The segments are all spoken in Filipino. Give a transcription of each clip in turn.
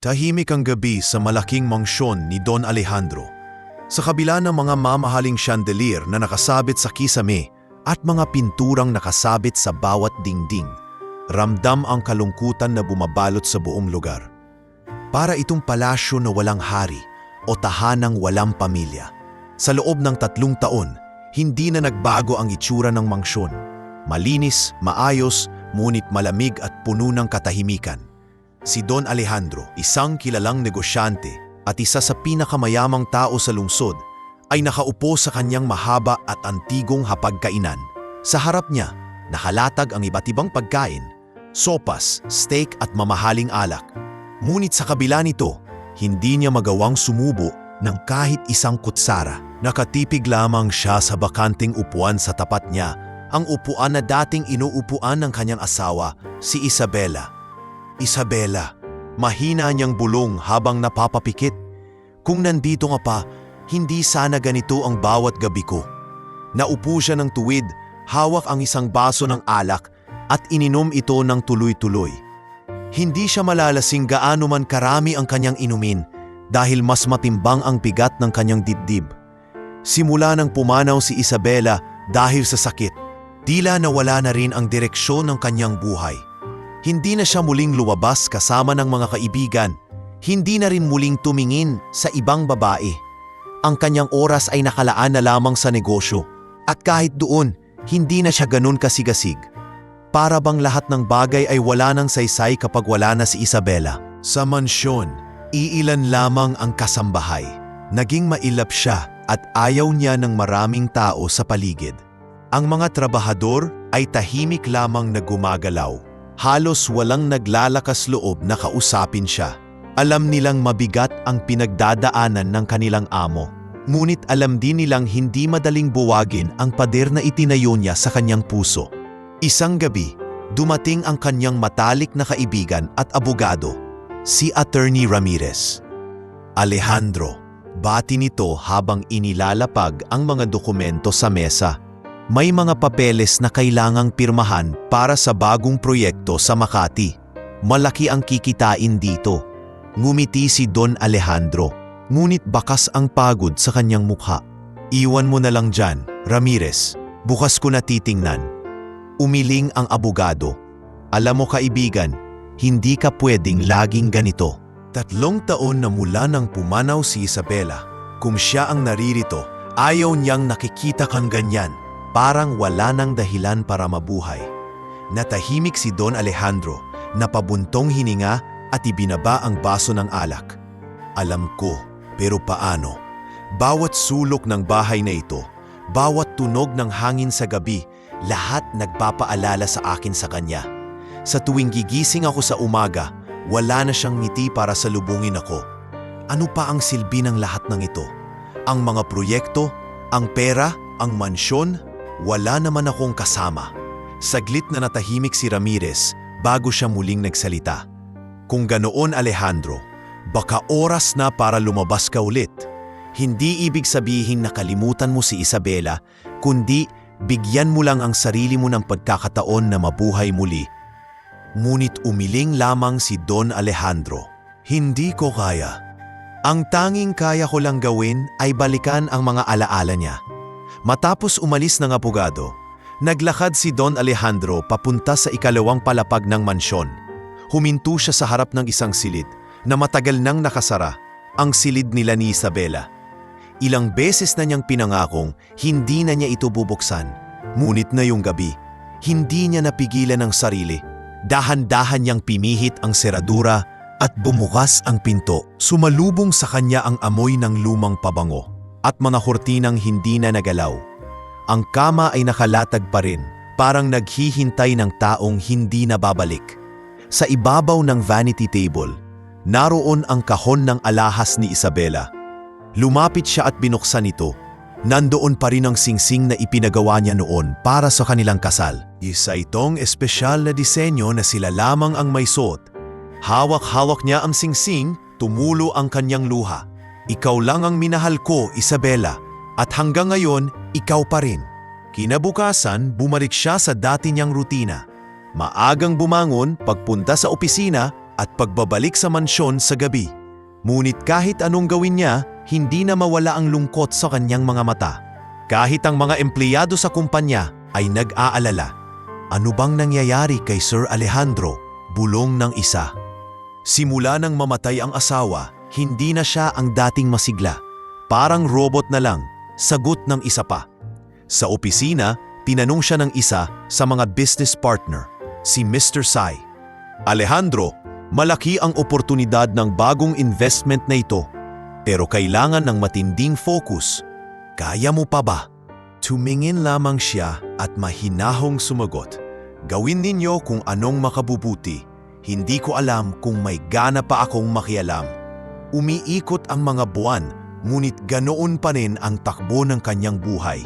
Tahimik ang gabi sa malaking mansyon ni Don Alejandro. Sa kabila ng mga mamahaling chandelier na nakasabit sa kisame at mga pinturang nakasabit sa bawat dingding, ramdam ang kalungkutan na bumabalot sa buong lugar. Para itong palasyo na walang hari o tahanang walang pamilya. Sa loob ng 3 taon, hindi na nagbago ang itsura ng mansyon. Malinis, maayos, ngunit malamig at puno ng katahimikan. Si Don Alejandro, isang kilalang negosyante at isa sa pinakamayamang tao sa lungsod, ay nakaupo sa kanyang mahaba at antigong hapagkainan. Sa harap niya, nakalatag ang iba't ibang pagkain, sopas, steak at mamahaling alak. Ngunit sa kabila nito, hindi niya magawang sumubo ng kahit isang kutsara. Nakatipig lamang siya sa bakanting upuan sa tapat niya, ang upuan na dating inuupuan ng kanyang asawa, si Isabela. Isabela, mahina niyang bulong habang napapapikit. Kung nandito nga pa, hindi sana ganito ang bawat gabi ko. Naupo siya ng tuwid, hawak ang isang baso ng alak at ininom ito ng tuloy-tuloy. Hindi siya malalasing gaano man karami ang kanyang inumin dahil mas matimbang ang bigat ng kanyang dibdib. Simula nang pumanaw si Isabela dahil sa sakit, tila nawala na rin ang direksyon ng kanyang buhay. Hindi na siya muling lumabas kasama ng mga kaibigan. Hindi na rin muling tumingin sa ibang babae. Ang kanyang oras ay nakalaan na lamang sa negosyo. At kahit doon, hindi na siya ganun kasigasig. Para bang lahat ng bagay ay wala ng saysay kapag wala na si Isabela. Sa mansyon, iilan lamang ang kasambahay. Naging mailap siya at ayaw niya ng maraming tao sa paligid. Ang mga trabahador ay tahimik lamang na gumagalaw. Halos walang naglalakas loob na kausapin siya. Alam nilang mabigat ang pinagdadaanan ng kanilang amo. Ngunit alam din nilang hindi madaling buwagin ang pader na itinayo niya sa kanyang puso. Isang gabi, dumating ang kanyang matalik na kaibigan at abogado, si Attorney Ramirez. Alejandro, bati nito habang inilalapag ang mga dokumento sa mesa. May mga papeles na kailangang pirmahan para sa bagong proyekto sa Makati. Malaki ang kikitain dito. Ngumiti si Don Alejandro, ngunit bakas ang pagod sa kanyang mukha. Iwan mo na lang dyan, Ramirez. Bukas ko na titingnan. Umiling ang abogado. Alam mo kaibigan, hindi ka pwedeng laging ganito. 3 taon na mula nang pumanaw si Isabela. Kung siya ang naririto, ayaw niyang nakikita kang ganyan. Parang wala nang dahilan para mabuhay. Natahimik si Don Alejandro, napabuntong hininga at ibinaba ang baso ng alak. Alam ko, pero paano? Bawat sulok ng bahay na ito, bawat tunog ng hangin sa gabi, lahat nagpapaalala sa akin sa kanya. Sa tuwing gigising ako sa umaga, wala na siyang ngiti para salubungin ako. Ano pa ang silbi ng lahat ng ito? Ang mga proyekto, ang pera, ang mansyon, wala naman akong kasama. Saglit na natahimik si Ramirez bago siya muling nagsalita. Kung ganoon Alejandro, baka oras na para lumabas ka ulit. Hindi ibig sabihin na kalimutan mo si Isabela, kundi bigyan mo lang ang sarili mo ng pagkakataon na mabuhay muli. Ngunit umiling lamang si Don Alejandro. Hindi ko kaya. Ang tanging kaya ko lang gawin ay balikan ang mga alaala niya. Matapos umalis ng abogado, naglakad si Don Alejandro papunta sa ikalawang palapag ng mansyon. Huminto siya sa harap ng isang silid na matagal nang nakasara, ang silid nila ni Isabela. Ilang beses na niyang pinangakong hindi na niya ito bubuksan. Ngunit na yung gabi, hindi niya napigilan ang sarili. Dahan-dahan niyang pimihit ang seradura at bumukas ang pinto. Sumalubong sa kanya ang amoy ng lumang pabango at mga kurtinang hindi na nagalaw. Ang kama ay nakalatag pa rin, parang naghihintay ng taong hindi na babalik. Sa ibabaw ng vanity table, naroon ang kahon ng alahas ni Isabela. Lumapit siya at binuksan ito. Nandoon pa rin ang singsing na ipinagawa niya noon para sa kanilang kasal. Isa itong espesyal na disenyo na sila lamang ang may suot. Hawak-hawak niya ang singsing, tumulo ang kanyang luha. Ikaw lang ang minahal ko, Isabela, at hanggang ngayon, ikaw pa rin. Kinabukasan, bumalik siya sa dati niyang rutina. Maagang bumangon, pagpunta sa opisina at pagbabalik sa mansyon sa gabi. Ngunit kahit anong gawin niya, hindi na mawala ang lungkot sa kanyang mga mata. Kahit ang mga empleyado sa kumpanya ay nag-aalala. Ano bang nangyayari kay Sir Alejandro? Bulong ng isa. Simula nang mamatay ang asawa, hindi na siya ang dating masigla. Parang robot na lang, sagot ng isa pa. Sa opisina, tinanong siya ng isa sa mga business partner, si Mr. Sai. Alejandro, malaki ang oportunidad ng bagong investment na ito, pero kailangan ng matinding focus. Kaya mo pa ba? Tumingin lamang siya at mahinahong sumagot. Gawin ninyo kung anong makabubuti. Hindi ko alam kung may gana pa akong makialam. Umiikot ang mga buwan, ngunit ganoon pa rin ang takbo ng kanyang buhay.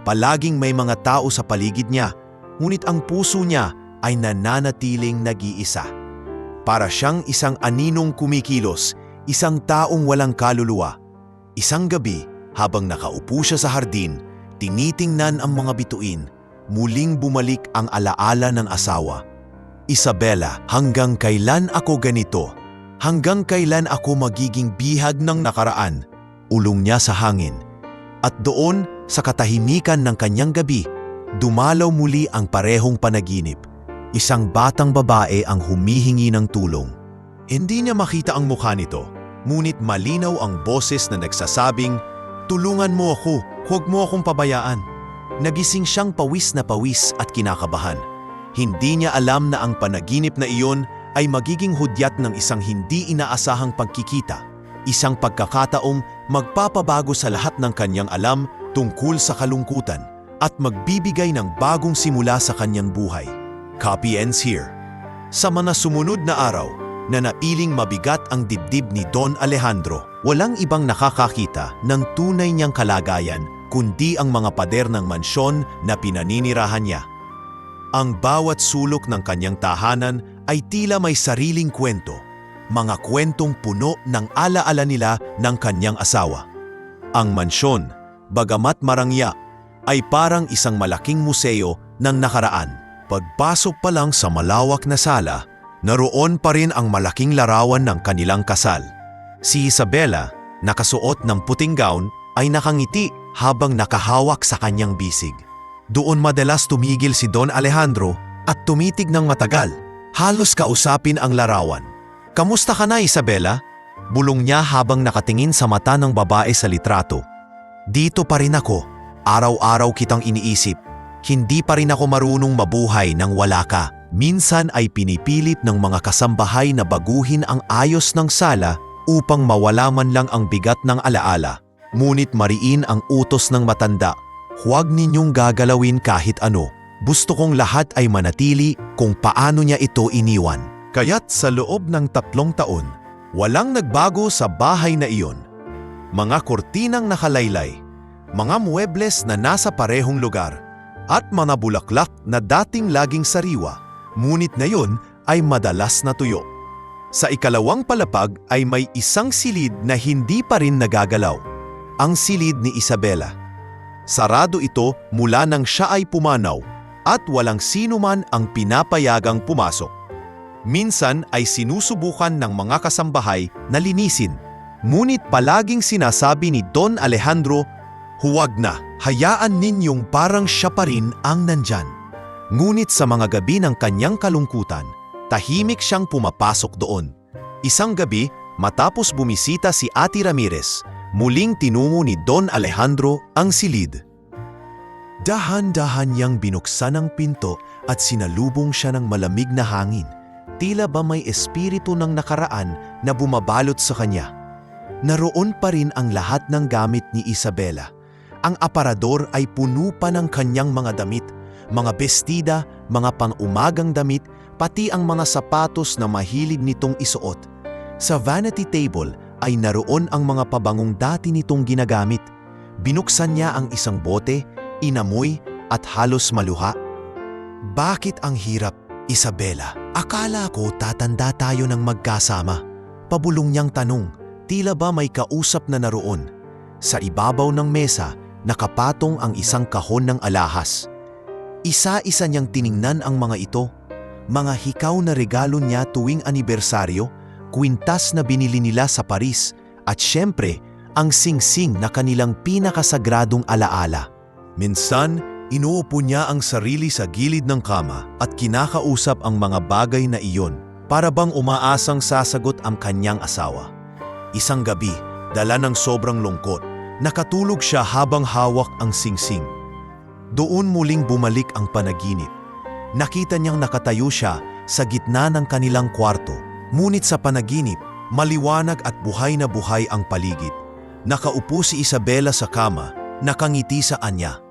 Palaging may mga tao sa paligid niya, ngunit ang puso niya ay nananatiling nag-iisa. Para siyang isang aninong kumikilos, isang taong walang kaluluwa. Isang gabi, habang nakaupo siya sa hardin, tinitingnan ang mga bituin, muling bumalik ang alaala ng asawa. Isabela, hanggang kailan ako ganito? Hanggang kailan ako magiging bihag ng nakaraan? Ulong niya sa hangin. At doon, sa katahimikan ng kanyang gabi, dumalaw muli ang parehong panaginip. Isang batang babae ang humihingi ng tulong. Hindi niya makita ang mukha nito, ngunit malinaw ang boses na nagsasabing, "Tulungan mo ako, huwag mo akong pabayaan." Nagising siyang pawis na pawis at kinakabahan. Hindi niya alam na ang panaginip na iyon ay magiging hudyat ng isang hindi inaasahang pagkikita, isang pagkakataong magpapabago sa lahat ng kanyang alam tungkol sa kalungkutan at magbibigay ng bagong simula sa kanyang buhay. Copy ends here. Sa mga sumunod na araw, nanatiling mabigat ang dibdib ni Don Alejandro. Walang ibang nakakakita ng tunay niyang kalagayan kundi ang mga pader ng mansyon na pinaninirahan niya. Ang bawat sulok ng kanyang tahanan ay tila may sariling kwento, mga kwentong puno ng alaala nila ng kanyang asawa. Ang mansyon, bagamat marangya, ay parang isang malaking museo ng nakaraan. Pagpasok pa lang sa malawak na sala, naroon pa rin ang malaking larawan ng kanilang kasal. Si Isabela, nakasuot ng puting gown, ay nakangiti habang nakahawak sa kanyang bisig. Doon madalas tumigil si Don Alejandro at tumitig ng matagal, halos kausapin ang larawan. "Kamusta ka na, Isabela?" Bulong niya habang nakatingin sa mata ng babae sa litrato. "Dito pa rin ako, araw-araw kitang iniisip. Hindi pa rin ako marunong mabuhay nang wala ka." Minsan ay pinipilit ng mga kasambahay na baguhin ang ayos ng sala upang mawala man lang ang bigat ng alaala. Ngunit mariin ang utos ng matanda, "Huwag ninyong gagalawin kahit ano. Gusto kong lahat ay manatili kung paano niya ito iniwan." Kaya't sa loob ng 3 taon, walang nagbago sa bahay na iyon. Mga kortinang nakalaylay, mga muebles na nasa parehong lugar, at mga bulaklak na dating laging sariwa, ngunit ngayon ay madalas na tuyo. Sa ikalawang palapag ay may isang silid na hindi pa rin nagagalaw. Ang silid ni Isabela. Sarado ito mula nang siya ay pumanaw at walang sino man ang pinapayagang pumasok. Minsan ay sinusubukan ng mga kasambahay na linisin, ngunit palaging sinasabi ni Don Alejandro, "Huwag na, hayaan ninyong parang siya pa rin ang nandyan." Ngunit sa mga gabi ng kanyang kalungkutan, tahimik siyang pumapasok doon. Isang gabi, matapos bumisita si Ate Ramirez, muling tinungo ni Don Alejandro ang silid. Dahan-dahan niyang binuksan ang pinto at sinalubong siya ng malamig na hangin. Tila ba may espiritu ng nakaraan na bumabalot sa kanya. Naroon pa rin ang lahat ng gamit ni Isabela. Ang aparador ay puno pa ng kanyang mga damit, mga bestida, mga pang-umagang damit, pati ang mga sapatos na mahilig nitong isuot. Sa vanity table ay naroon ang mga pabangong dati nitong ginagamit. Binuksan niya ang isang bote, inamoy at halos maluha. "Bakit ang hirap, Isabela? Akala ko tatanda tayo ng magkasama." Pabulong niyang tanong, tila ba may kausap na naroon. Sa ibabaw ng mesa, nakapatong ang isang kahon ng alahas. Isa-isa niyang tiningnan ang mga ito. mga hikaw na regalo niya tuwing anibersaryo, kwintas na binili nila sa Paris, at syempre, ang singsing na kanilang pinakasagradong alaala. Minsan, inuupo niya ang sarili sa gilid ng kama at kinakausap ang mga bagay na iyon para bang umaasang sasagot ang kanyang asawa. Isang gabi, dala ng sobrang lungkot, nakatulog siya habang hawak ang singsing. Doon muling bumalik ang panaginip. Nakita niyang nakatayo siya sa gitna ng kanilang kwarto, ngunit sa panaginip, maliwanag at buhay na buhay ang paligid. Nakaupo si Isabela sa kama, nakangiti sa anya.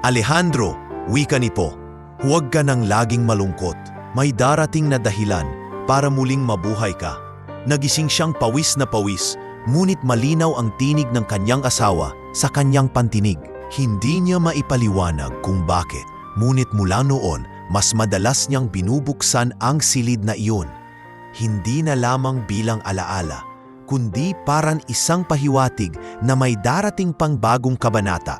Alejandro, wika ni Po, huwag ka nang laging malungkot. May darating na dahilan para muling mabuhay ka. Nagising siyang pawis na pawis, ngunit malinaw ang tinig ng kanyang asawa sa kanyang pantinig. Hindi niya maipaliwanag kung bakit, ngunit mula noon, mas madalas niyang binubuksan ang silid na iyon. Hindi na lamang bilang alaala, kundi parang isang pahiwatig na may darating pang bagong kabanata.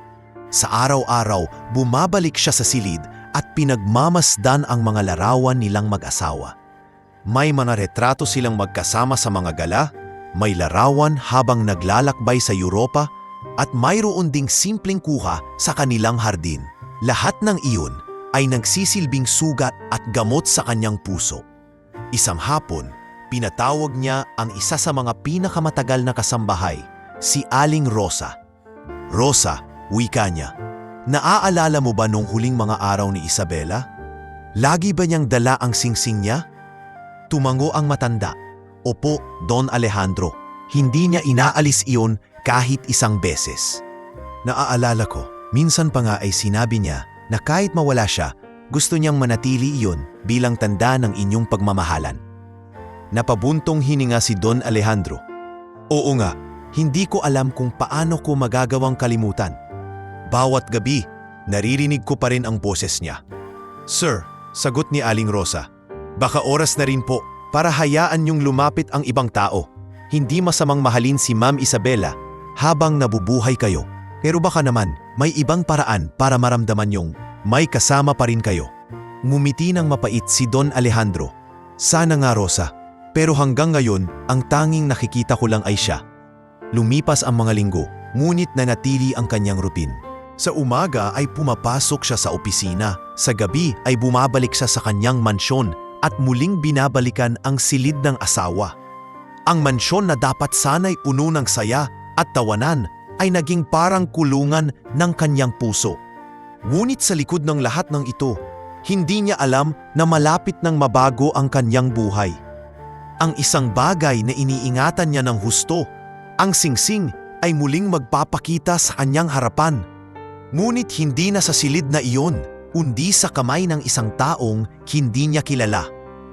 Sa araw-araw, bumabalik siya sa silid at pinagmamasdan ang mga larawan nilang mag-asawa. May mga retrato silang magkasama sa mga gala, may larawan habang naglalakbay sa Europa, at mayroon ding simpleng kuha sa kanilang hardin. Lahat ng iyon ay nagsisilbing sugat at gamot sa kanyang puso. Isang hapon, pinatawag niya ang isa sa mga pinakamatagal na kasambahay, si Aling Rosa. Rosa, wika niya, naaalala mo ba nung huling mga araw ni Isabela? Lagi ba niyang dala ang singsing niya? Tumango ang matanda. Opo, Don Alejandro. Hindi niya inaalis iyon kahit isang beses. Naaalala ko, minsan pa nga ay sinabi niya na kahit mawala siya, gusto niyang manatili iyon bilang tanda ng inyong pagmamahalan. Napabuntong hininga si Don Alejandro. Oo nga, hindi ko alam kung paano ko magagawang kalimutan. Bawat gabi, naririnig ko pa rin ang boses niya. Sir, sagot ni Aling Rosa, baka oras na rin po para hayaan niyong lumapit ang ibang tao. Hindi masamang mahalin si Ma'am Isabela habang nabubuhay kayo. Pero baka naman may ibang paraan para maramdaman niyong may kasama pa rin kayo. Ngumiti ng mapait si Don Alejandro. Sana nga, Rosa. Pero hanggang ngayon, ang tanging nakikita ko lang ay siya. Lumipas ang mga linggo, ngunit nanatili ang kanyang rutin. Sa umaga ay pumapasok siya sa opisina. Sa gabi ay bumabalik siya sa kanyang mansyon at muling binabalikan ang silid ng asawa. Ang mansyon na dapat sana'y puno ng saya at tawanan ay naging parang kulungan ng kanyang puso. Ngunit sa likod ng lahat ng ito, hindi niya alam na malapit nang mabago ang kanyang buhay. Ang isang bagay na iniingatan niya ng husto, ang singsing ay muling magpapakita sa kanyang harapan. Ngunit hindi na sa silid na iyon, kundi sa kamay ng isang taong hindi niya kilala.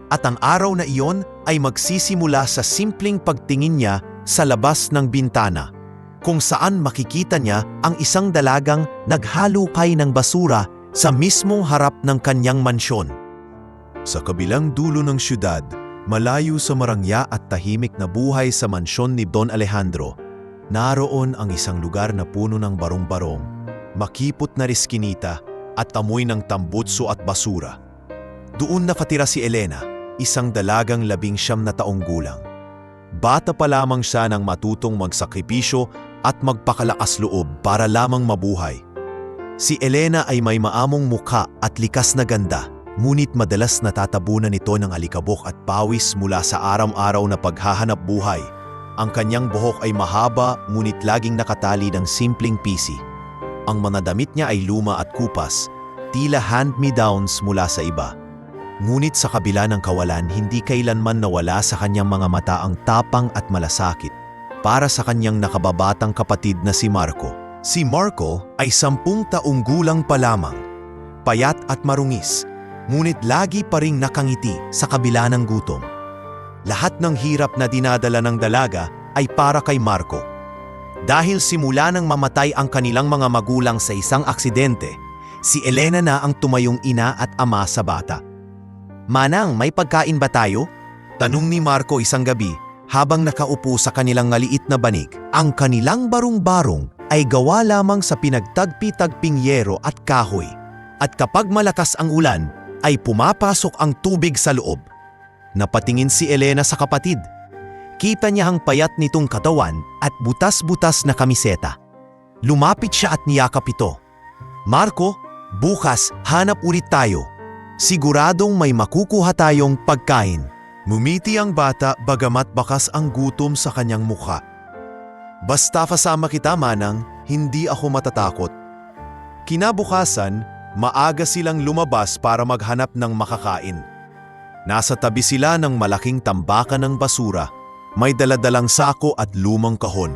At ang araw na iyon ay magsisimula sa simpleng pagtingin niya sa labas ng bintana, kung saan makikita niya ang isang dalagang naghalukay ng basura sa mismong harap ng kanyang mansyon. Sa kabilang dulo ng syudad, malayo sa marangya at tahimik na buhay sa mansyon ni Don Alejandro, naroon ang isang lugar na puno ng barong-barong, makipot na riskinita at amoy ng tambutso at basura. Doon nakatira si Elena, isang dalagang 19 na taong gulang. Bata pa lamang siya nang matutong magsakripisyo at magpakalakas loob para lamang mabuhay. Si Elena ay may maamong mukha at likas na ganda, ngunit madalas natatabunan ito ng alikabok at pawis mula sa araw-araw na paghahanap buhay. Ang kanyang buhok ay mahaba ngunit laging nakatali ng simpleng pisi. Ang mga damit niya ay luma at kupas, tila hand-me-downs mula sa iba. Ngunit sa kabila ng kawalan, hindi kailanman nawala sa kanyang mga mata ang tapang at malasakit para sa kanyang nakababatang kapatid na si Marco. Si Marco ay 10 taong gulang pa lamang, payat at marungis, ngunit lagi pa ring nakangiti sa kabila ng gutom. Lahat ng hirap na dinadala ng dalaga ay para kay Marco. Dahil simula nang mamatay ang kanilang mga magulang sa isang aksidente, si Elena na ang tumayong ina at ama sa bata. Manang, may pagkain ba tayo? Tanong ni Marco isang gabi habang nakaupo sa kanilang maliit na banig. Ang kanilang barong-barong ay gawa lamang sa pinagtagpi-tagping yero at kahoy. At kapag malakas ang ulan, ay pumapasok ang tubig sa loob. Napatingin si Elena sa kapatid. Kita niya ang payat nitong katawan at butas-butas na kamiseta. Lumapit siya at niyakap ito. Marco, bukas hanap ulit tayo. Siguradong may makukuha tayong pagkain. Ngumiti ang bata bagamat bakas ang gutom sa kanyang mukha. Basta kasama kita, Manang, hindi ako matatakot. Kinabukasan, maaga silang lumabas para maghanap ng makakain. Nasa tabi sila ng malaking tambakan ng basura, may daladalang sako at lumang kahon.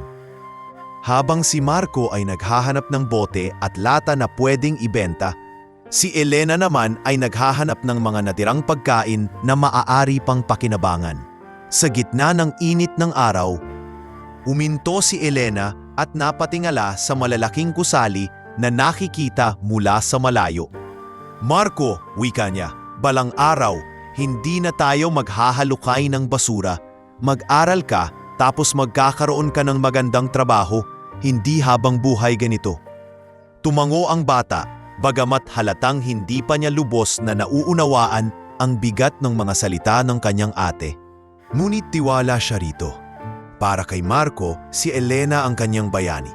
Habang si Marco ay naghahanap ng bote at lata na pwedeng ibenta, si Elena naman ay naghahanap ng mga natirang pagkain na maaari pang pakinabangan. Sa gitna ng init ng araw, uminto si Elena at napatingala sa malalaking gusali na nakikita mula sa malayo. Marco, wika niya, balang araw, hindi na tayo maghahalukay ng basura. Mag-aral ka tapos magkakaroon ka ng magandang trabaho, hindi habang buhay ganito. Tumango ang bata, bagamat halatang hindi pa niya lubos na nauunawaan ang bigat ng mga salita ng kanyang ate. Ngunit tiwala siya rito. Para kay Marco, si Elena ang kanyang bayani.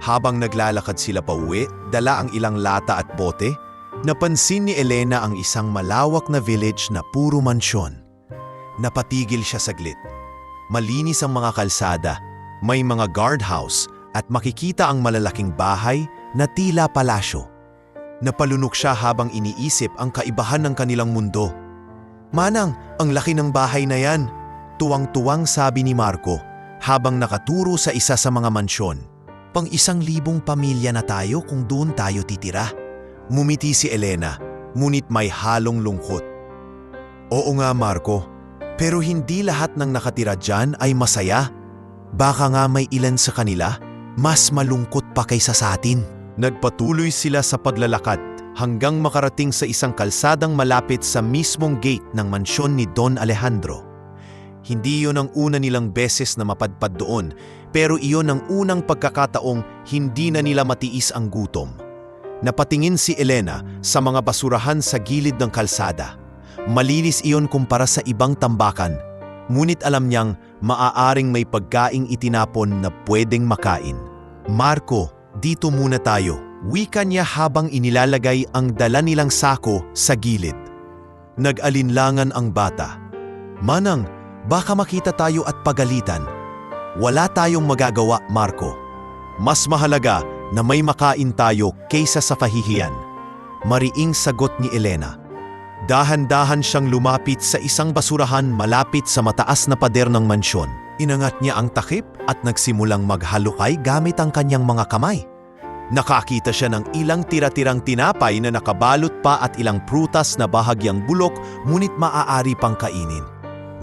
Habang naglalakad sila pauwi, dala ang ilang lata at bote, napansin ni Elena ang isang malawak na village na puro mansyon. Napatigil siya saglit. Malinis ang mga kalsada, may mga guardhouse at makikita ang malalaking bahay na tila palasyo. Napalunok siya habang iniisip ang kaibahan ng kanilang mundo. Manang, ang laki ng bahay na yan, tuwang-tuwang sabi ni Marco habang nakaturo sa isa sa mga mansyon. Pang 1,000 pamilya na tayo kung doon tayo titira. Mumiti si Elena, ngunit may halong lungkot. Oo nga Marco, pero hindi lahat ng nakatira dyan ay masaya. Baka nga may ilan sa kanila, mas malungkot pa kaysa sa atin. Nagpatuloy sila sa paglalakad hanggang makarating sa isang kalsadang malapit sa mismong gate ng mansyon ni Don Alejandro. Hindi iyon ang una nilang beses na mapadpad doon, pero iyon ang unang pagkakataong hindi na nila matiis ang gutom. Napatingin si Elena sa mga basurahan sa gilid ng kalsada. Malinis iyon kumpara sa ibang tambakan, ngunit alam niyang maaaring may pagkaing itinapon na pwedeng makain. Marco, dito muna tayo, wika niya habang inilalagay ang dala nilang sako sa gilid. Nag-alinlangan ang bata. Manang, baka makita tayo at pagalitan. Wala tayong magagawa, Marco. Mas mahalaga na may makain tayo kaysa sa kahihiyan. Mariing sagot ni Elena. Dahan-dahan siyang lumapit sa isang basurahan malapit sa mataas na pader ng mansyon. Inangat niya ang takip at nagsimulang maghalukay gamit ang kanyang mga kamay. Nakakita siya ng ilang tira-tirang tinapay na nakabalot pa at ilang prutas na bahagyang bulok ngunit maaari pang kainin.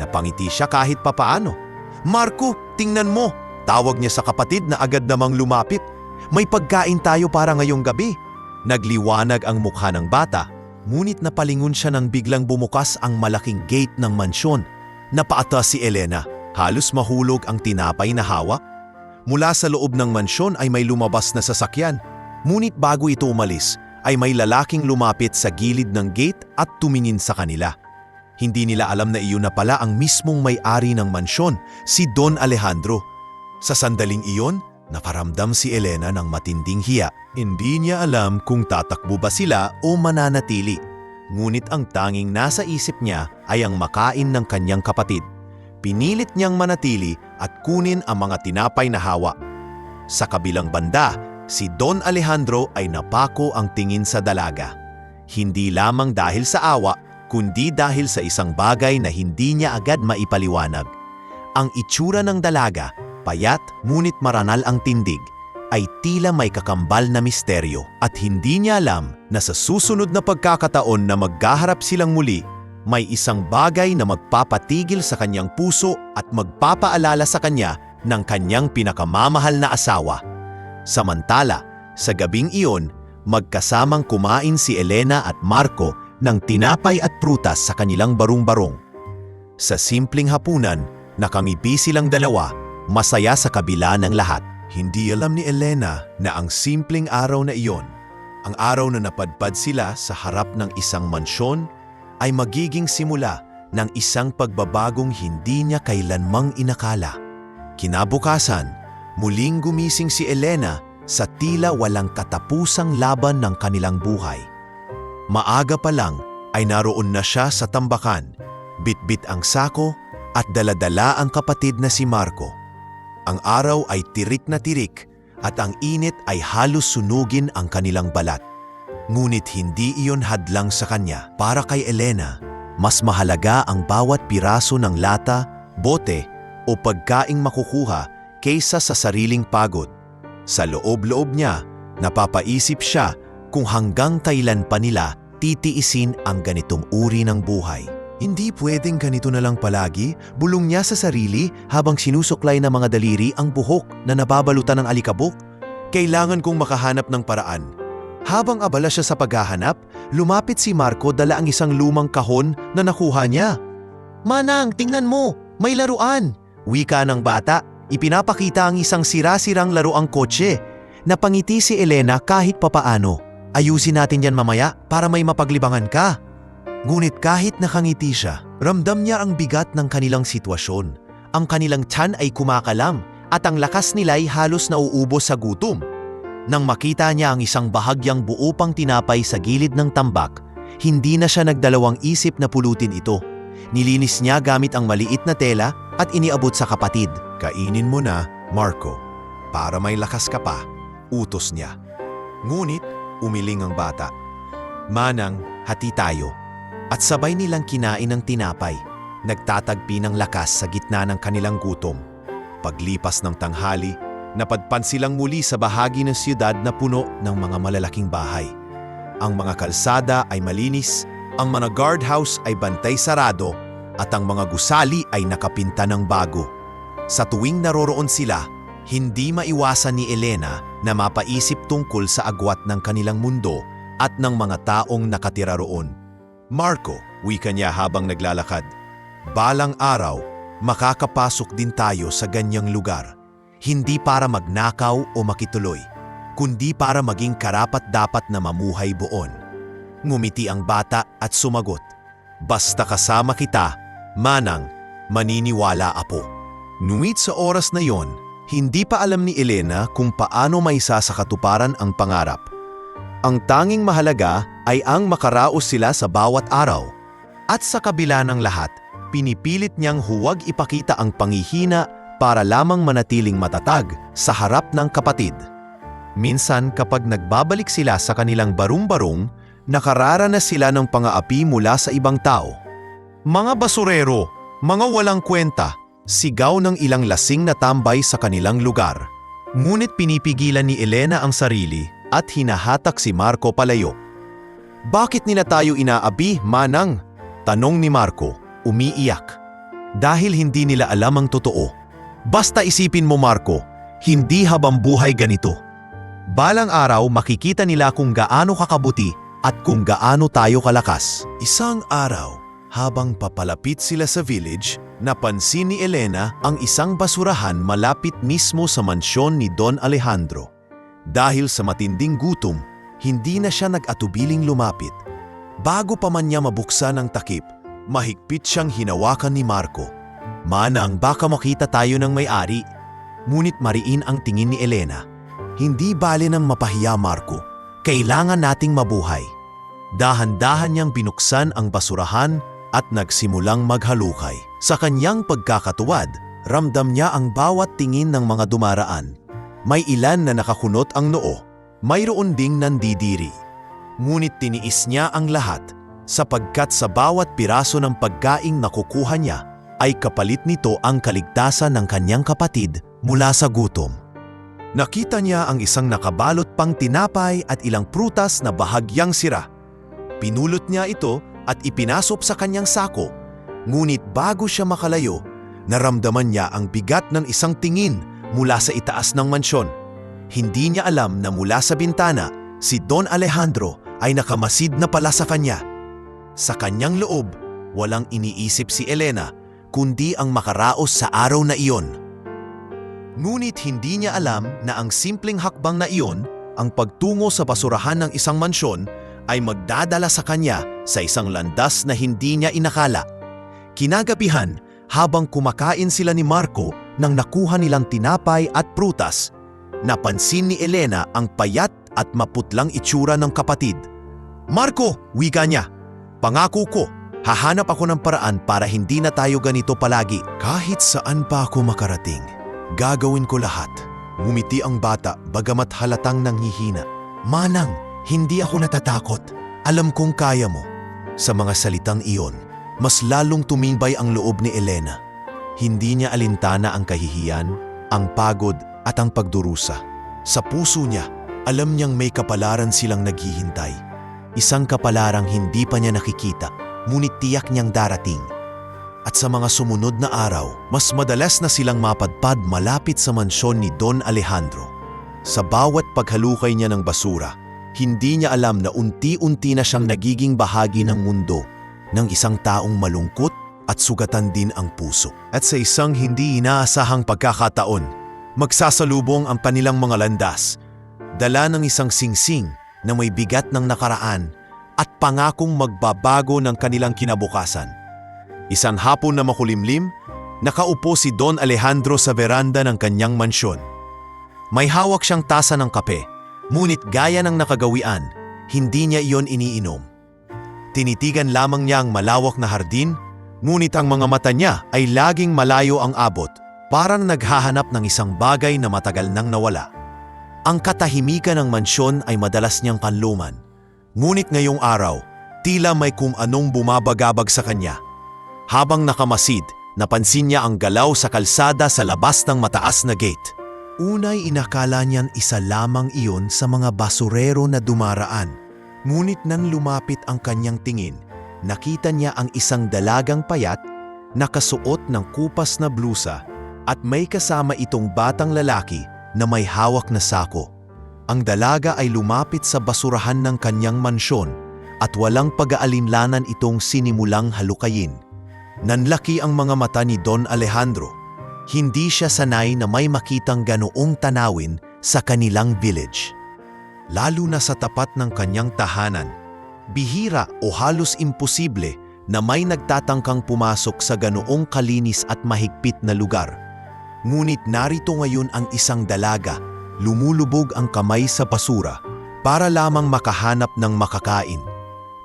Napangiti siya kahit papaano. Marco, tingnan mo! Tawag niya sa kapatid na agad namang lumapit. May pagkain tayo para ngayong gabi. Nagliwanag ang mukha ng bata, ngunit napalingon siya nang biglang bumukas ang malaking gate ng mansyon. Napaatas si Elena, halos mahulog ang tinapay na hawak. Mula sa loob ng mansyon ay may lumabas na sasakyan, ngunit bago ito umalis ay may lalaking lumapit sa gilid ng gate at tumingin sa kanila. Hindi nila alam na iyon na pala ang mismong may-ari ng mansyon, si Don Alejandro. Sa sandaling iyon, nakaramdam si Elena ng matinding hiya. Hindi niya alam kung tatakbo ba sila o mananatili. Ngunit ang tanging nasa isip niya ay ang makain ng kanyang kapatid. Pinilit niyang manatili at kunin ang mga tinapay na hawa. Sa kabilang banda, si Don Alejandro ay napako ang tingin sa dalaga. Hindi lamang dahil sa awa, kundi dahil sa isang bagay na hindi niya agad maipaliwanag. Ang itsura ng dalaga, payat ngunit maranal ang tindig, ay tila may kakambal na misteryo at hindi niya alam na sa susunod na pagkakataon na magkaharap silang muli, may isang bagay na magpapatigil sa kanyang puso at magpapaalala sa kanya ng kanyang pinakamamahal na asawa. Samantala, sa gabing iyon, magkasamang kumain si Elena at Marco ng tinapay at prutas sa kanilang barong-barong. Sa simpleng hapunan, nakangiti silang dalawa, masaya sa kabila ng lahat. Hindi alam ni Elena na ang simpleng araw na iyon Ang araw na napadpad sila sa harap ng isang mansyon ay magiging simula ng isang pagbabagong hindi niya kailanmang inakala. Kinabukasan, muling gumising si Elena sa tila walang katapusang laban ng kanilang buhay. Maaga pa lang ay naroon na siya sa tambakan, bitbit ang sako at daladala ang kapatid na si Marco. Ang araw ay tirik na tirik at ang init ay halos sunugin ang kanilang balat. Ngunit hindi iyon hadlang sa kanya. Para kay Elena, mas mahalaga ang bawat piraso ng lata, bote o pagkaing makukuha kaysa sa sariling pagod. Sa loob-loob niya, napapaisip siya kung hanggang kailan pa nila titiisin ang ganitong uri ng buhay. Hindi pwedeng ganito na lang palagi, bulong niya sa sarili habang sinusuklay ng mga daliri ang buhok na nababalutan ng alikabok. Kailangan kong makahanap ng paraan. Habang abala siya sa paghahanap, lumapit si Marco dala ang isang lumang kahon na nakuha niya. "Manang, tingnan mo, may laruan!" Wika ng bata, ipinapakita ang isang sira-sirang laruang kotse. Napangiti si Elena kahit papaano. "Ayusin natin yan mamaya para may mapaglibangan ka." Ngunit kahit nakangiti siya, ramdam niya ang bigat ng kanilang sitwasyon. Ang kanilang tiyan ay kumakalam at ang lakas nila ay halos nauubos sa gutom. Nang makita niya ang isang bahagyang buo pang tinapay sa gilid ng tambak, hindi na siya nagdalawang isip na pulutin ito. Nilinis niya gamit ang maliit na tela at iniabot sa kapatid. "Kainin mo na, Marco, para may lakas ka pa," utos niya. Ngunit umiling ang bata. "Manang, hati tayo." At sabay nilang kinain ang tinapay, nagtatagpi ng lakas sa gitna ng kanilang gutom. Paglipas ng tanghali, napadpan silang muli sa bahagi ng siyudad na puno ng mga malalaking bahay. Ang mga kalsada ay malinis, ang mga guardhouse ay bantay sarado, at ang mga gusali ay nakapinta ng bago. Sa tuwing naroroon sila, hindi maiwasan ni Elena na mapaisip tungkol sa agwat ng kanilang mundo at ng mga taong nakatira roon. "Marco," wika niya habang naglalakad, "balang araw, makakapasok din tayo sa ganyang lugar. Hindi para magnakaw o makituloy, kundi para maging karapat-dapat na mamuhay buon." Ngumiti ang bata at sumagot, "Basta kasama kita, manang, maniniwala apo." Ngunit sa oras na yon, hindi pa alam ni Elena kung paano maisa sa katuparan ang pangarap. Ang tanging mahalaga ay ang makaraos sila sa bawat araw. At sa kabila ng lahat, pinipilit niyang huwag ipakita ang panghihina para lamang manatiling matatag sa harap ng kapatid. Minsan kapag nagbabalik sila sa kanilang barong-barong, nakararanas sila ng pang-aapi mula sa ibang tao. "Mga basurero, mga walang kwenta," sigaw ng ilang lasing na tambay sa kanilang lugar. Ngunit pinipigilan ni Elena ang sarili at hinahatak si Marco palayo. "Bakit nila tayo inaabi, manang?" tanong ni Marco, umiiyak. Dahil hindi nila alam ang totoo. "Basta isipin mo, Marco, hindi habang buhay ganito. Balang araw makikita nila kung gaano kakabuti at kung gaano tayo kalakas." Isang araw, habang papalapit sila sa village, napansin ni Elena ang isang basurahan malapit mismo sa mansyon ni Don Alejandro. Dahil sa matinding gutom, hindi na siya nag-atubiling lumapit. Bago pa man niya mabuksan ang takip, mahigpit siyang hinawakan ni Marco. "Manang, baka makita tayo ng may-ari." Ngunit mariin ang tingin ni Elena. "Hindi bale ng mapahiya, Marco. Kailangan nating mabuhay." Dahan-dahan niyang binuksan ang basurahan at nagsimulang maghalukay. Sa kanyang pagkakatuwad, ramdam niya ang bawat tingin ng mga dumaraan. May ilan na nakakunot ang noo, mayroon ding nandidiri. Ngunit tiniis niya ang lahat sapagkat sa bawat piraso ng pagkaing nakukuha niya ay kapalit nito ang kaligtasan ng kanyang kapatid mula sa gutom. Nakita niya ang isang nakabalot pang tinapay at ilang prutas na bahagyang sira. Pinulot niya ito at ipinasok sa kanyang sako. Ngunit bago siya makalayo, naramdaman niya ang bigat ng isang tingin mula sa itaas ng mansyon. Hindi niya alam na mula sa bintana, si Don Alejandro ay nakamasid na pala sa kanya. Sa kanyang loob, walang iniisip si Elena kundi ang makaraos sa araw na iyon. Ngunit hindi niya alam na ang simpleng hakbang na iyon ang pagtungo sa basurahan ng isang mansyon ay magdadala sa kanya sa isang landas na hindi niya inakala. Kinagabihan, habang kumakain sila ni Marco nang nakuha nilang tinapay at prutas, napansin ni Elena ang payat at maputlang itsura ng kapatid. "Marco," wika niya, "pangako ko, hahanap ako ng paraan para hindi na tayo ganito palagi. Kahit saan pa ako makarating, gagawin ko lahat." Ngumiti ang bata bagamat halatang nanghihina. "Manang, hindi ako natatakot. Alam kong kaya mo." Sa mga salitang iyon, mas lalong tumibay ang loob ni Elena. Hindi niya alintana ang kahihiyan, ang pagod at ang pagdurusa. Sa puso niya, alam niyang may kapalaran silang naghihintay. Isang kapalarang hindi pa niya nakikita, ngunit tiyak niyang darating. At sa mga sumunod na araw, mas madalas na silang mapadpad malapit sa mansyon ni Don Alejandro. Sa bawat paghalukay niya ng basura, hindi niya alam na unti-unti na siyang nagiging bahagi ng mundo ng isang taong malungkot at sugatan din ang puso. At sa isang hindi inaasahang pagkakataon, magsasalubong ang kanilang mga landas, dala ng isang singsing na may bigat ng nakaraan at pangakong magbabago ng kanilang kinabukasan. Isang hapon na makulimlim, nakaupo si Don Alejandro sa veranda ng kanyang mansyon. May hawak siyang tasa ng kape, ngunit gaya ng nakagawian, hindi niya iyon iniinom. Tinitigan lamang niya ang malawak na hardin, ngunit ang mga mata niya ay laging malayo ang abot, parang naghahanap ng isang bagay na matagal nang nawala. Ang katahimikan ng mansyon ay madalas niyang kanluman, ngunit ngayong araw, tila may kung anong bumabagabag sa kanya. Habang nakamasid, napansin niya ang galaw sa kalsada sa labas ng mataas na gate. Unay inakala niyan isa lamang iyon sa mga basurero na dumaraan. Ngunit nang lumapit ang kanyang tingin, nakita niya ang isang dalagang payat, nakasuot ng kupas na blusa at may kasama itong batang lalaki na may hawak na sako. Ang dalaga ay lumapit sa basurahan ng kanyang mansyon at walang pag-aalinlanan itong sinimulang halukayin. Nanlaki ang mga mata ni Don Alejandro. Hindi siya sanay na may makitang ganoong tanawin sa kanilang village. Lalo na sa tapat ng kanyang tahanan, bihira o halos imposible na may nagtatangkang pumasok sa ganoong kalinis at mahigpit na lugar. Ngunit narito ngayon ang isang dalaga, lumulubog ang kamay sa basura para lamang makahanap ng makakain.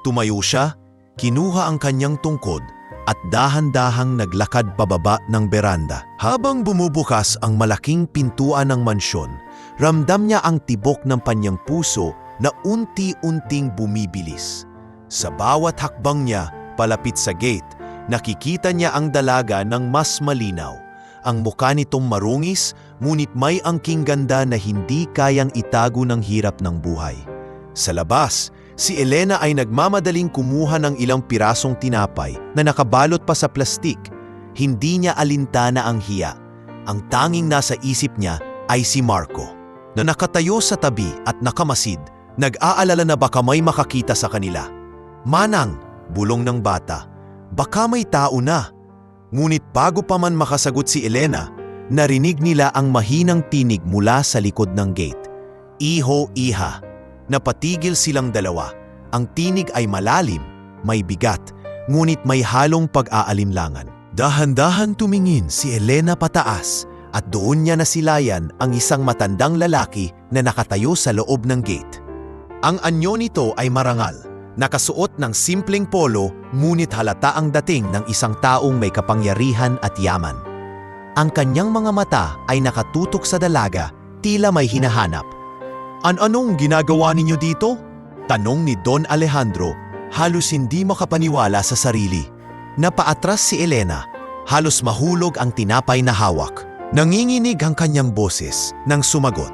Tumayo siya, kinuha ang kanyang tungkod at dahan-dahang naglakad pababa ng beranda. Habang bumubukas ang malaking pintuan ng mansyon, ramdam niya ang tibok ng kanyang puso na unti-unting bumibilis. Sa bawat hakbang niya palapit sa gate, nakikita niya ang dalaga ng mas malinaw. Ang mukha nitong marungis, ngunit may angking ganda na hindi kayang itago ng hirap ng buhay. Sa labas, si Elena ay nagmamadaling kumuha ng ilang pirasong tinapay na nakabalot pa sa plastik. Hindi niya alintana ang hiya. Ang tanging nasa isip niya ay si Marco, na nakatayo sa tabi at nakamasid, nag-aalala na baka may makakita sa kanila. "Manang," bulong ng bata, "baka may tao na." Ngunit bago pa man makasagot si Elena, narinig nila ang mahinang tinig mula sa likod ng gate. "Iho, iha." Napatigil silang dalawa. Ang tinig ay malalim, may bigat, ngunit may halong pag-aalinlangan. Dahan-dahan tumingin si Elena pataas at doon niya nasilayan ang isang matandang lalaki na nakatayo sa loob ng gate. Ang anyo nito ay marangal, nakasuot ng simpleng polo, ngunit halata ang dating ng isang taong may kapangyarihan at yaman. Ang kanyang mga mata ay nakatutok sa dalaga, tila may hinahanap. "Anong ginagawa ninyo dito?" tanong ni Don Alejandro, halos hindi makapaniwala sa sarili. Napaatras si Elena, halos mahulog ang tinapay na hawak. Nanginginig ang kanyang boses nang sumagot,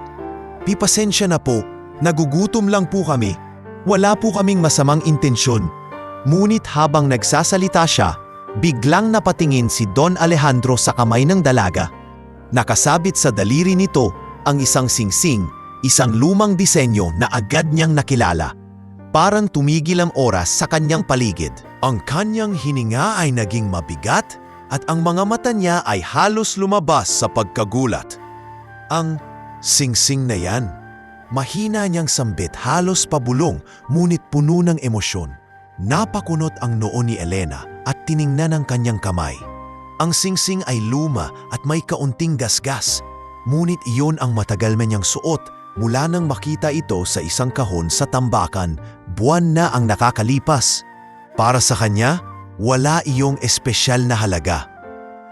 "Pipasensya na po, nagugutom lang po kami. Wala po kaming masamang intensyon." Ngunit habang nagsasalita siya, biglang napatingin si Don Alejandro sa kamay ng dalaga. Nakasabit sa daliri nito ang isang singsing, isang lumang disenyo na agad niyang nakilala. Parang tumigil ang oras sa kanyang paligid. Ang kanyang hininga ay naging mabigat at ang mga mata niya ay halos lumabas sa pagkagulat. "Ang singsing na yan, Mahina niyang sambit halos pabulong ngunit puno ng emosyon. Napakunot ang noo ni Elena at tiningnan ang kanyang kamay. Ang singsing ay luma at may kaunting gasgas, ngunit iyon ang matagal na niyang suot mula nang makita ito sa isang kahon sa tambakan buwan na ang nakakalipas. Para sa kanya, wala iyong espesyal na halaga.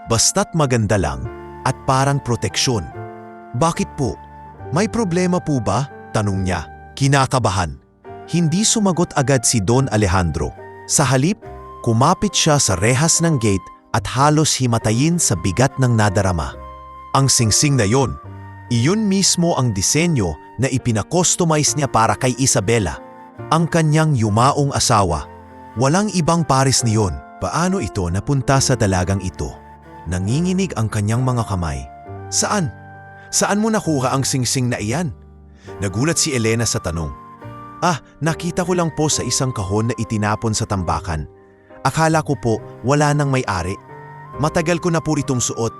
Basta't maganda lang at parang proteksyon. Bakit po? May problema po ba? Tanong niya, kinakabahan. Hindi sumagot agad si Don Alejandro. Sa halip, kumapit siya sa rehas ng gate at halos himatayin sa bigat ng nadarama. Ang singsing na iyon mismo ang disenyo na ipinakustomize niya para kay Isabela, ang kanyang yumaong asawa. Walang ibang pares niyon. Paano ito napunta sa dalagang ito? Nanginginig ang kanyang mga kamay. Saan? Saan mo nakuha ang singsing na iyan? Nagulat si Elena sa tanong. Nakita ko lang po sa isang kahon na itinapon sa tambakan. Akala ko po wala nang may-ari. Matagal ko na po itong suot.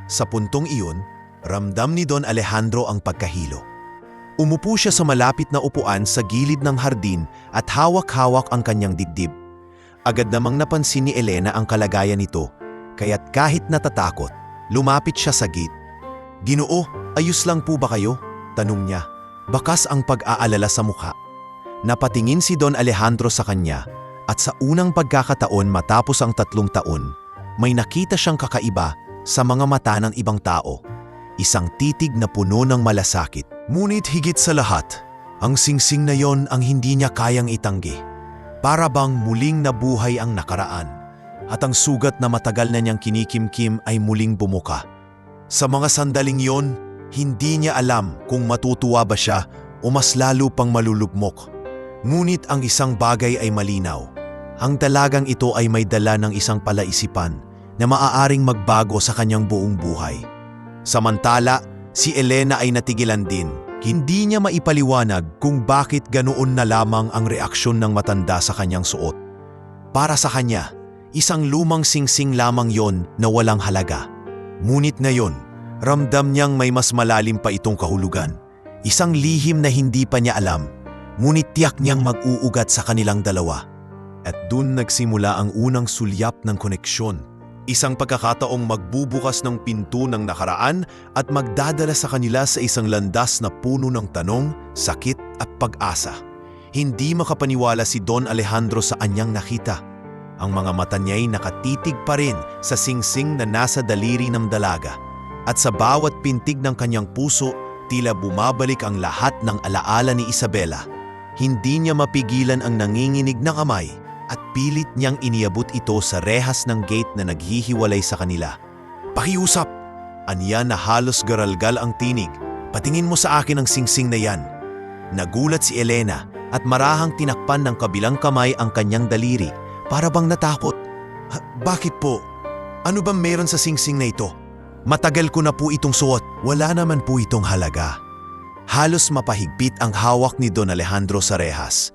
Sa puntong iyon, ramdam ni Don Alejandro ang pagkahilo. Umupo siya sa malapit na upuan sa gilid ng hardin at hawak-hawak ang kanyang dibdib. Agad namang napansin ni Elena ang kalagayan nito, kaya't kahit natatakot, lumapit siya sa gate. "Ginoo, ayos lang po ba kayo?" tanong niya. Bakas ang pag-aalala sa mukha. Napatingin si Don Alejandro sa kanya at sa unang pagkakataon matapos ang 3 taon, may nakita siyang kakaiba sa mga mata ng ibang tao. Isang titig na puno ng malasakit. Ngunit higit sa lahat, ang singsing na yon ang hindi niya kayang itanggi. Para bang muling nabuhay ang nakaraan at ang sugat na matagal na niyang kinikimkim ay muling bumuka. Sa mga sandaling yon, hindi niya alam kung matutuwa ba siya o mas lalo pang malulugmok. Ngunit ang isang bagay ay malinaw. Ang dalagang ito ay may dala ng isang palaisipan na maaaring magbago sa kanyang buong buhay. Samantala, si Elena ay natigilan din. Hindi niya maipaliwanag kung bakit ganoon na lamang ang reaksyon ng matanda sa kanyang suot. Para sa kanya, isang lumang singsing lamang yon na walang halaga. Ngunit ngayon, ramdam niyang may mas malalim pa itong kahulugan. Isang lihim na hindi pa niya alam, ngunit tiyak niyang mag-uugat sa kanilang dalawa. At dun nagsimula ang unang sulyap ng koneksyon. Isang pagkakataong magbubukas ng pinto ng nakaraan at magdadala sa kanila sa isang landas na puno ng tanong, sakit at pag-asa. Hindi makapaniwala si Don Alejandro sa anyang nakita. Ang mga mata niya'y nakatitig pa rin sa singsing na nasa daliri ng dalaga. At sa bawat pintig ng kanyang puso, tila bumabalik ang lahat ng alaala ni Isabela. Hindi niya mapigilan ang nanginginig na kamay at pilit niyang iniabot ito sa rehas ng gate na naghihiwalay sa kanila. "Pakiusap!" Anya na halos garalgal ang tinig. "Patingin mo sa akin ang singsing na yan." Nagulat si Elena at marahang tinakpan ng kabilang kamay ang kanyang daliri para bang natakot. "Bakit po? Ano bang meron sa singsing na ito? Matagal ko na po itong suot. Wala naman po itong halaga." Halos mapahigpit ang hawak ni Don Alejandro sa rehas.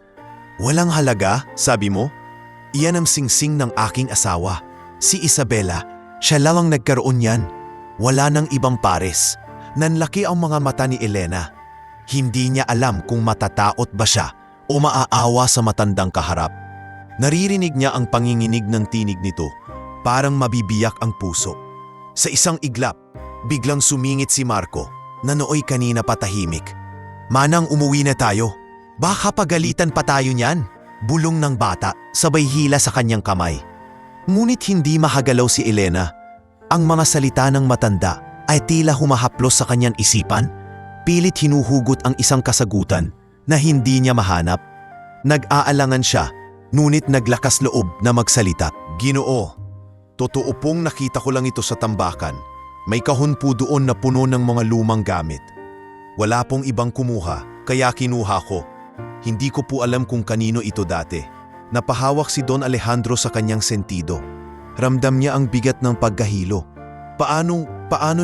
"Walang halaga, sabi mo? Iyan ang singsing ng aking asawa. Si Isabela, siya lang ang nagkaroon yan. Wala nang ibang pares." Nanlaki ang mga mata ni Elena. Hindi niya alam kung matataot ba siya o maaawa sa matandang kaharap. Naririnig niya ang panginginig ng tinig nito, parang mabibiyak ang puso. Sa isang iglap, biglang sumingit si Marco, na nooy kanina patahimik. "Manang, umuwi na tayo. Baka pagalitan pa tayo niyan." Bulong ng bata, sabay hila sa kanyang kamay. Ngunit hindi mahagalaw si Elena. Ang mga salita ng matanda ay tila humahaplos sa kanyang isipan. Pilit hinuhugot ang isang kasagutan na hindi niya mahanap. Nag-aalangan siya, ngunit naglakas loob na magsalita. "Ginoo, totoo pong nakita ko lang ito sa tambakan. May kahon po doon na puno ng mga lumang gamit. Wala pong ibang kumuha, kaya kinuha ko. Hindi ko po alam kung kanino ito dati." Napahawak si Don Alejandro sa kanyang sentido. Ramdam niya ang bigat ng pagkahilo. Paano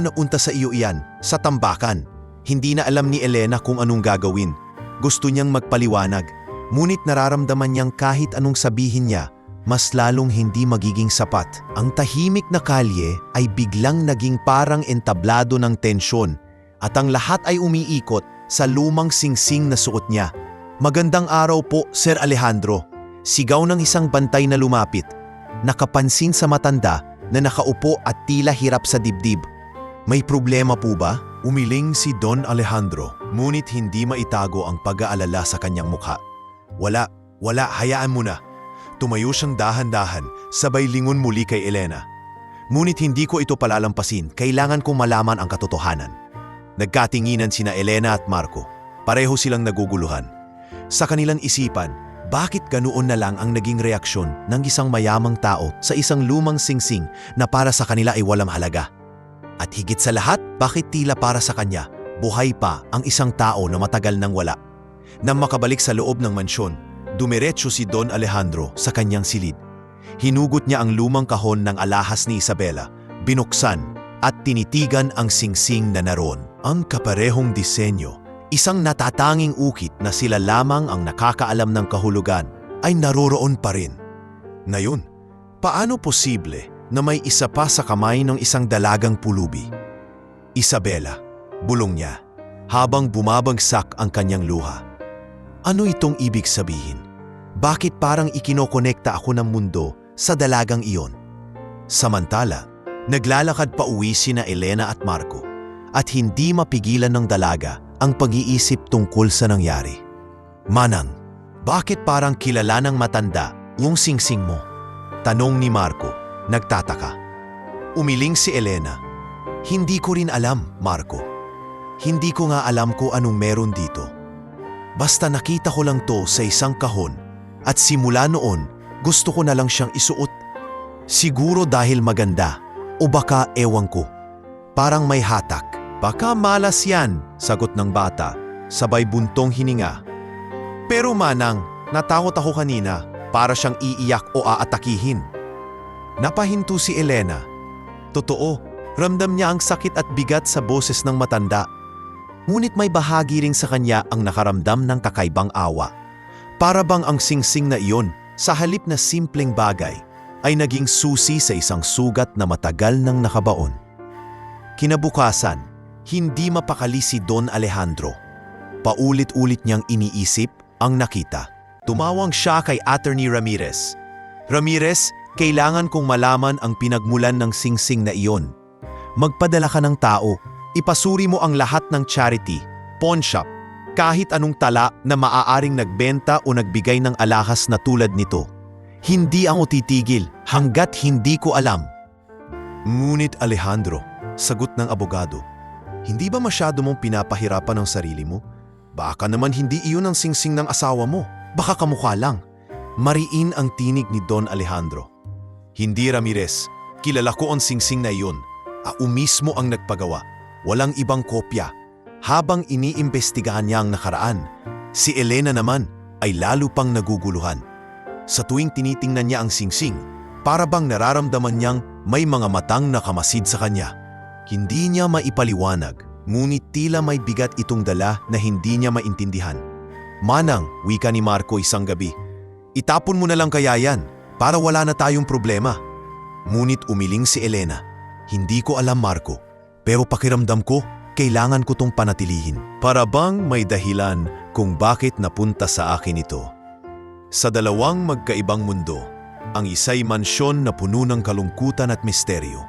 naunta sa iyo iyan? Sa tambakan? Hindi na alam ni Elena kung anong gagawin. Gusto niyang magpaliwanag, ngunit nararamdaman niyang kahit anong sabihin niya, mas lalong hindi magiging sapat. Ang tahimik na kalye ay biglang naging parang entablado ng tensyon at ang lahat ay umiikot sa lumang singsing na suot niya. "Magandang araw po, Sir Alejandro." Sigaw ng isang bantay na lumapit. Nakapansin sa matanda na nakaupo at tila hirap sa dibdib. "May problema po ba?" Umiling si Don Alejandro, ngunit hindi maitago ang pag-aalala sa kanyang mukha. Wala, hayaan mo na." Tumayo siyang dahan-dahan, sabay lingon muli kay Elena. "Ngunit hindi ko ito palalampasin, kailangan kong malaman ang katotohanan." Nagkatinginan sina Elena at Marco. Pareho silang naguguluhan. Sa kanilang isipan, bakit ganoon na lang ang naging reaksyon ng isang mayamang tao sa isang lumang singsing na para sa kanila ay walang halaga? At higit sa lahat, bakit tila para sa kanya, buhay pa ang isang tao na matagal nang wala? Nang makabalik sa loob ng mansyon, dumiretso si Don Alejandro sa kanyang silid. Hinugot niya ang lumang kahon ng alahas ni Isabela, binuksan at tinitigan ang singsing na naroon. Ang kaparehong disenyo, isang natatanging ukit na sila lamang ang nakakaalam ng kahulugan, ay naroroon pa rin. Ngayon, paano posible na may isa pa sa kamay ng isang dalagang pulubi? "Isabela," bulong niya, habang bumabagsak ang kanyang luha. "Ano itong ibig sabihin? Bakit parang ikinokonekta ako ng mundo sa dalagang iyon?" Samantala, naglalakad pa uwi sina Elena at Marco, at hindi mapigilan ng dalaga ang pag-iisip tungkol sa nangyari. "Manang, bakit parang kilala ng matanda yung singsing mo?" tanong ni Marco, nagtataka. Umiling si Elena. "Hindi ko rin alam, Marco. Hindi ko nga alam kung anong meron dito. Basta nakita ko lang to sa isang kahon at simula noon gusto ko na lang siyang isuot. Siguro dahil maganda o baka ewan ko. Parang may hatak." "Baka malas yan," sagot ng bata, sabay buntong hininga. "Pero manang, natakot ako kanina, para siyang iiyak o aatakihin." Napahinto si Elena. Totoo, ramdam niya ang sakit at bigat sa boses ng matanda. Ngunit may bahagi rin sa kanya ang nakaramdam ng kakaibang awa. Para bang ang singsing na iyon, sa halip na simpleng bagay, ay naging susi sa isang sugat na matagal nang nakabaon. Kinabukasan, hindi mapakali si Don Alejandro. Paulit-ulit niyang iniisip ang nakita. Tumawag siya kay Attorney Ramirez. "Ramirez, kailangan kong malaman ang pinagmulan ng singsing na iyon. Magpadala ka ng tao, ipasuri mo ang lahat ng charity, pawn shop, kahit anong tala na maaaring nagbenta o nagbigay ng alahas na tulad nito. Hindi ako titigil hanggat hindi ko alam." "Ngunit Alejandro," sagot ng abogado, "hindi ba masyado mong pinapahirapan ang sarili mo? Baka naman hindi iyon ang singsing ng asawa mo. Baka kamukha lang." Mariin ang tinig ni Don Alejandro. "Hindi, Ramirez. Kilala ko ang singsing na iyon. Ako mismo ang nagpagawa. Walang ibang kopya." Habang iniimbestigahan niya ang nakaraan, si Elena naman ay lalo pang naguguluhan. Sa tuwing tinitingnan niya ang singsing, para bang nararamdaman niyang may mga matang nakamasid sa kanya. Hindi niya maipaliwanag, ngunit tila may bigat itong dala na hindi niya maintindihan. "Manang," wika ni Marco isang gabi, "itapon mo na lang kaya yan, para wala na tayong problema." Ngunit umiling si Elena. "Hindi ko alam, Marco, pero pakiramdam ko, kailangan ko tong panatilihin." Para bang may dahilan kung bakit napunta sa akin ito. Sa dalawang magkaibang mundo, ang isa'y mansyon na puno ng kalungkutan at misteryo,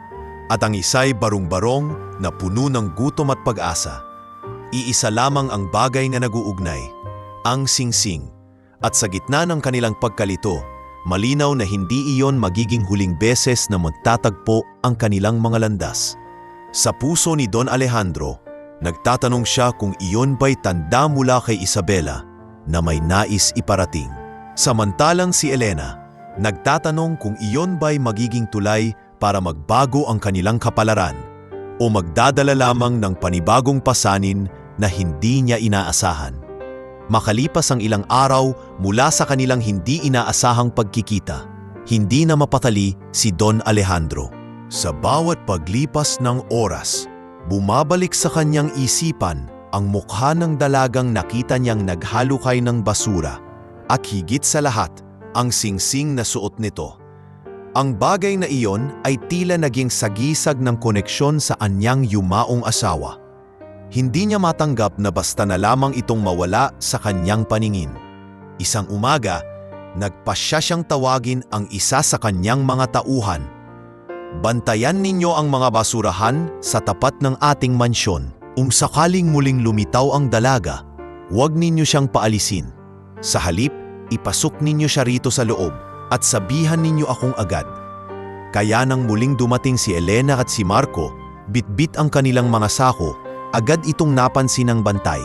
at ang isa'y barong-barong na puno ng gutom at pag-asa. Iisa lamang ang bagay na nag-uugnay, ang singsing. At sa gitna ng kanilang pagkalito, malinaw na hindi iyon magiging huling beses na magtatagpo ang kanilang mga landas. Sa puso ni Don Alejandro, nagtatanong siya kung iyon ba'y tanda mula kay Isabela na may nais iparating. Samantalang si Elena, nagtatanong kung iyon ba'y magiging tulay para magbago ang kanilang kapalaran o magdadala lamang ng panibagong pasanin na hindi niya inaasahan. Makalipas ang ilang araw mula sa kanilang hindi inaasahang pagkikita, hindi na mapatali si Don Alejandro. Sa bawat paglipas ng oras, bumabalik sa kanyang isipan ang mukha ng dalagang nakita niyang naghalukay ng basura at higit sa lahat, ang singsing na suot nito. Ang bagay na iyon ay tila naging sagisag ng koneksyon sa anyang yumaong asawa. Hindi niya matanggap na basta na lamang itong mawala sa kanyang paningin. Isang umaga, nagpasya siyang tawagin ang isa sa kanyang mga tauhan. Bantayan ninyo ang mga basurahan sa tapat ng ating mansyon. Sakaling muling lumitaw ang dalaga, huwag ninyo siyang paalisin. Sa halip, ipasok ninyo siya rito sa loob at sabihan ninyo akong agad. Kaya nang muling dumating si Elena at si Marco, bitbit ang kanilang mga sako, agad itong napansin ng bantay.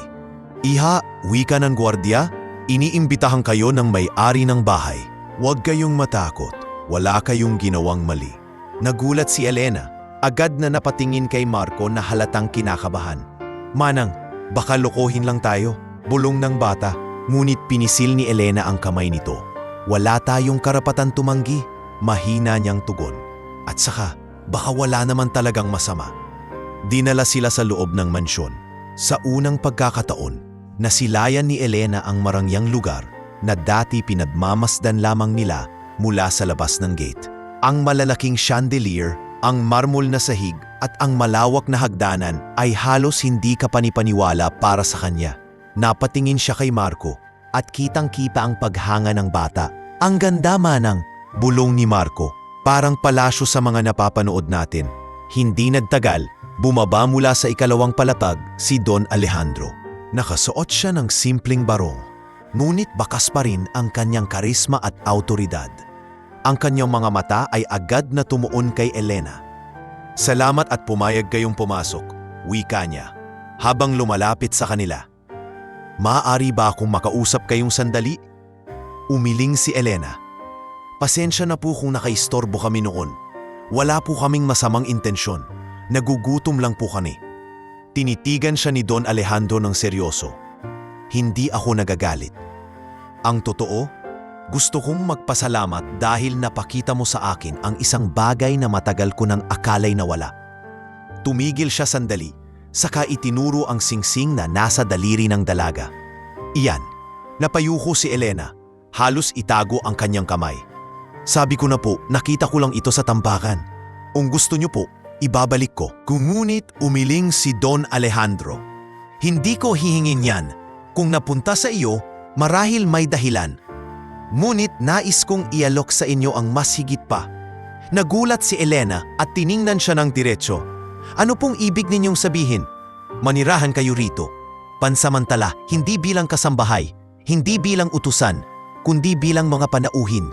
Iha, wika ng gwardiya, iniimbitahan kayo ng may-ari ng bahay. Huwag kayong matakot, wala kayong ginawang mali. Nagulat si Elena, agad na napatingin kay Marco na halatang kinakabahan. Manang, baka lokohin lang tayo, bulong ng bata. Ngunit pinisil ni Elena ang kamay nito. Wala tayong karapatan tumanggi, mahina niyang tugon. At saka, baka wala naman talagang masama. Dinala sila sa loob ng mansyon. Sa unang pagkakataon, nasilayan ni Elena ang marangyang lugar na dati pinagmamasdan lamang nila mula sa labas ng gate. Ang malalaking chandelier, ang marmol na sahig at ang malawak na hagdanan ay halos hindi kapanipaniwala para sa kanya. Napatingin siya kay Marco at kitang-kita ang paghanga ng bata. Ang ganda, manang, bulong ni Marco. Parang palasyo sa mga napapanood natin. Hindi nagtagal, bumaba mula sa ikalawang palapag si Don Alejandro. Nakasuot siya ng simpleng barong, ngunit bakas pa rin ang kanyang karisma at autoridad. Ang kanyang mga mata ay agad na tumuon kay Elena. Salamat at pumayag kayong pumasok, wika niya, habang lumalapit sa kanila. Maaari ba akong makausap kayong sandali? Umiling si Elena. Pasensya na po kung nakaistorbo kami noon. Wala po kaming masamang intensyon. Nagugutom lang po kami. Tinitigan siya ni Don Alejandro ng seryoso. Hindi ako nagagalit. Ang totoo, gusto kong magpasalamat dahil napakita mo sa akin ang isang bagay na matagal ko nang akalay na wala. Tumigil siya sandali, saka itinuro ang singsing na nasa daliri ng dalaga. Iyan, napayuko si Elena, halos itago ang kanyang kamay. Sabi ko na po, nakita ko lang ito sa tambakan. Kung gusto niyo po, ibabalik ko. Ngunit umiling si Don Alejandro. Hindi ko hihingin yan. Kung napunta sa iyo, marahil may dahilan. Ngunit nais kong ialok sa inyo ang mas higit pa. Nagulat si Elena at tiningnan siya ng diretso. Ano pong ibig ninyong sabihin? Manirahan kayo rito. Pansamantala, hindi bilang kasambahay, hindi bilang utusan, kundi bilang mga panauhin.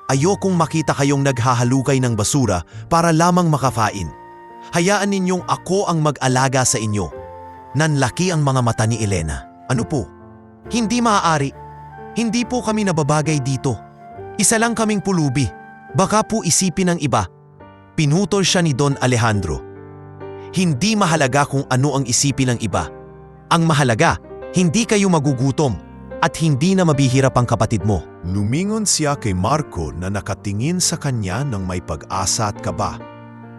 Ayokong makita kayong naghahalukay ng basura para lamang makafain. Hayaan ninyong ako ang mag-alaga sa inyo. Nanlaki ang mga mata ni Elena. Ano po? Hindi maaari. Hindi po kami nababagay dito. Isa lang kaming pulubi. Baka po isipin ng iba. Pinutol siya ni Don Alejandro. Hindi mahalaga kung ano ang isipin ng iba. Ang mahalaga, hindi kayo magugutom at hindi na mabihirap ang kapatid mo. Lumingon siya kay Marco na nakatingin sa kanya ng may pag-asa at kaba.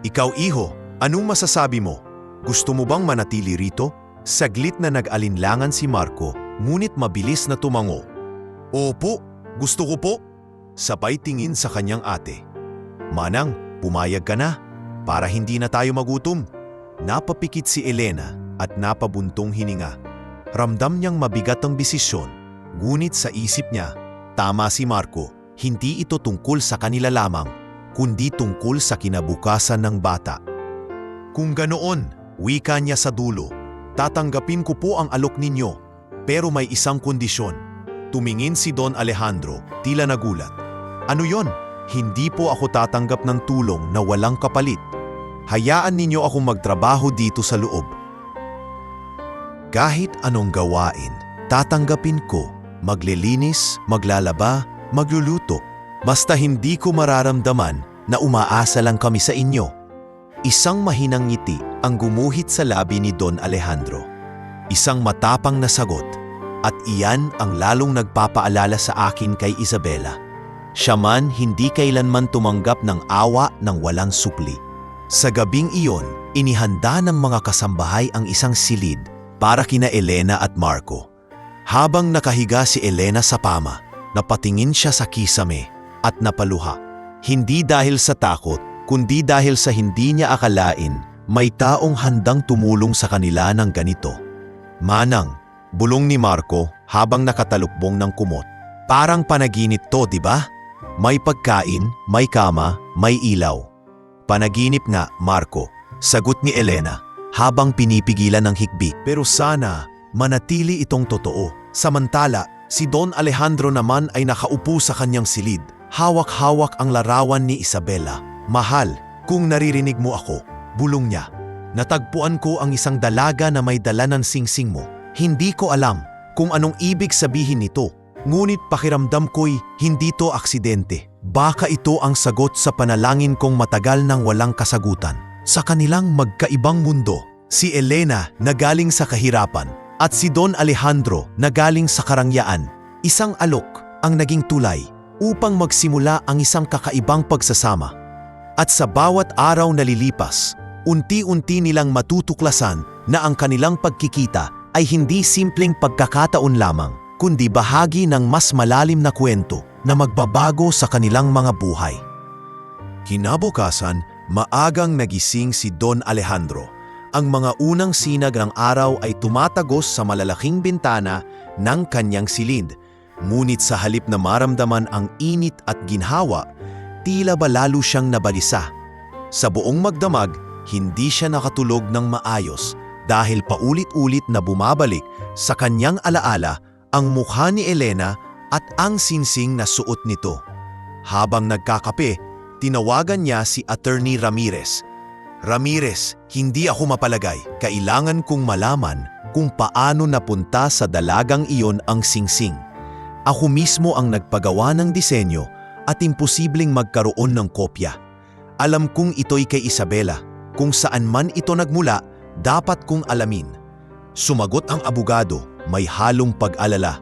Ikaw, iho, anong masasabi mo? Gusto mo bang manatili rito? Saglit na nag-alinlangan si Marco, ngunit mabilis na tumango. Opo, gusto ko po. Sabay tingin sa kanyang ate. Manang, pumayag ka na, para hindi na tayo magutom. Napapikit si Elena at napabuntong hininga. Ramdam niyang mabigat ang desisyon, ngunit sa isip niya, tama si Marco, hindi ito tungkol sa kanila lamang, kundi tungkol sa kinabukasan ng bata. Kung ganoon, wika niya sa dulo, tatanggapin ko po ang alok ninyo, pero may isang kondisyon. Tumingin si Don Alejandro, tila nagulat. Ano yon? Hindi po ako tatanggap ng tulong na walang kapalit. Hayaan ninyo akong magtrabaho dito sa loob. Kahit anong gawain, tatanggapin ko. Maglilinis, maglalaba, magluluto. Basta hindi ko mararamdaman na umaasa lang kami sa inyo. Isang mahinang ngiti ang gumuhit sa labi ni Don Alejandro. Isang matapang na sagot. At iyan ang lalong nagpapaalala sa akin kay Isabela. Siya man hindi kailanman tumanggap ng awa ng walang supli. Sa gabing iyon, inihanda ng mga kasambahay ang isang silid para kina Elena at Marco. Habang nakahiga si Elena sa pama, napatingin siya sa kisame at napaluha. Hindi dahil sa takot, kundi dahil sa hindi niya akalain may taong handang tumulong sa kanila ng ganito. Manang, bulong ni Marco habang nakatalukbong ng kumot. Parang panaginip to, di ba? May pagkain, may kama, may ilaw. Panaginip nga, Marco, sagot ni Elena habang pinipigilan ng hikbi. Pero sana manatili itong totoo. Samantala, si Don Alejandro naman ay nakaupo sa kanyang silid. Hawak-hawak ang larawan ni Isabela. Mahal, kung naririnig mo ako, bulong niya. Natagpuan ko ang isang dalaga na may dala ng singsing mo. Hindi ko alam kung anong ibig sabihin nito. Ngunit pakiramdam ko'y hindi to aksidente. Baka ito ang sagot sa panalangin kong matagal nang walang kasagutan. Sa kanilang magkaibang mundo, si Elena na galing sa kahirapan at si Don Alejandro na galing sa karangyaan. Isang alok ang naging tulay upang magsimula ang isang kakaibang pagsasama. At sa bawat araw na lilipas, unti-unti nilang matutuklasan na ang kanilang pagkikita ay hindi simpleng pagkakataon lamang, kundi bahagi ng mas malalim na kwento na magbabago sa kanilang mga buhay. Kinabukasan, maagang nagising si Don Alejandro. Ang mga unang sinag ng araw ay tumatagos sa malalaking bintana ng kanyang silid. Ngunit sa halip na maramdaman ang init at ginhawa, tila ba lalo siyang nabalisa. Sa buong magdamag, hindi siya nakatulog ng maayos dahil paulit-ulit na bumabalik sa kanyang alaala ang mukha ni Elena at ang singsing na suot nito. Habang nagkakape, tinawagan niya si Attorney Ramirez. Ramirez, hindi ako mapalagay. Kailangan kong malaman kung paano napunta sa dalagang iyon ang singsing. Ako mismo ang nagpagawa ng disenyo at imposibleng magkaroon ng kopya. Alam kong ito'y kay Isabela. Kung saan man ito nagmula, dapat kong alamin. Sumagot ang abogado, may halong pag-alala.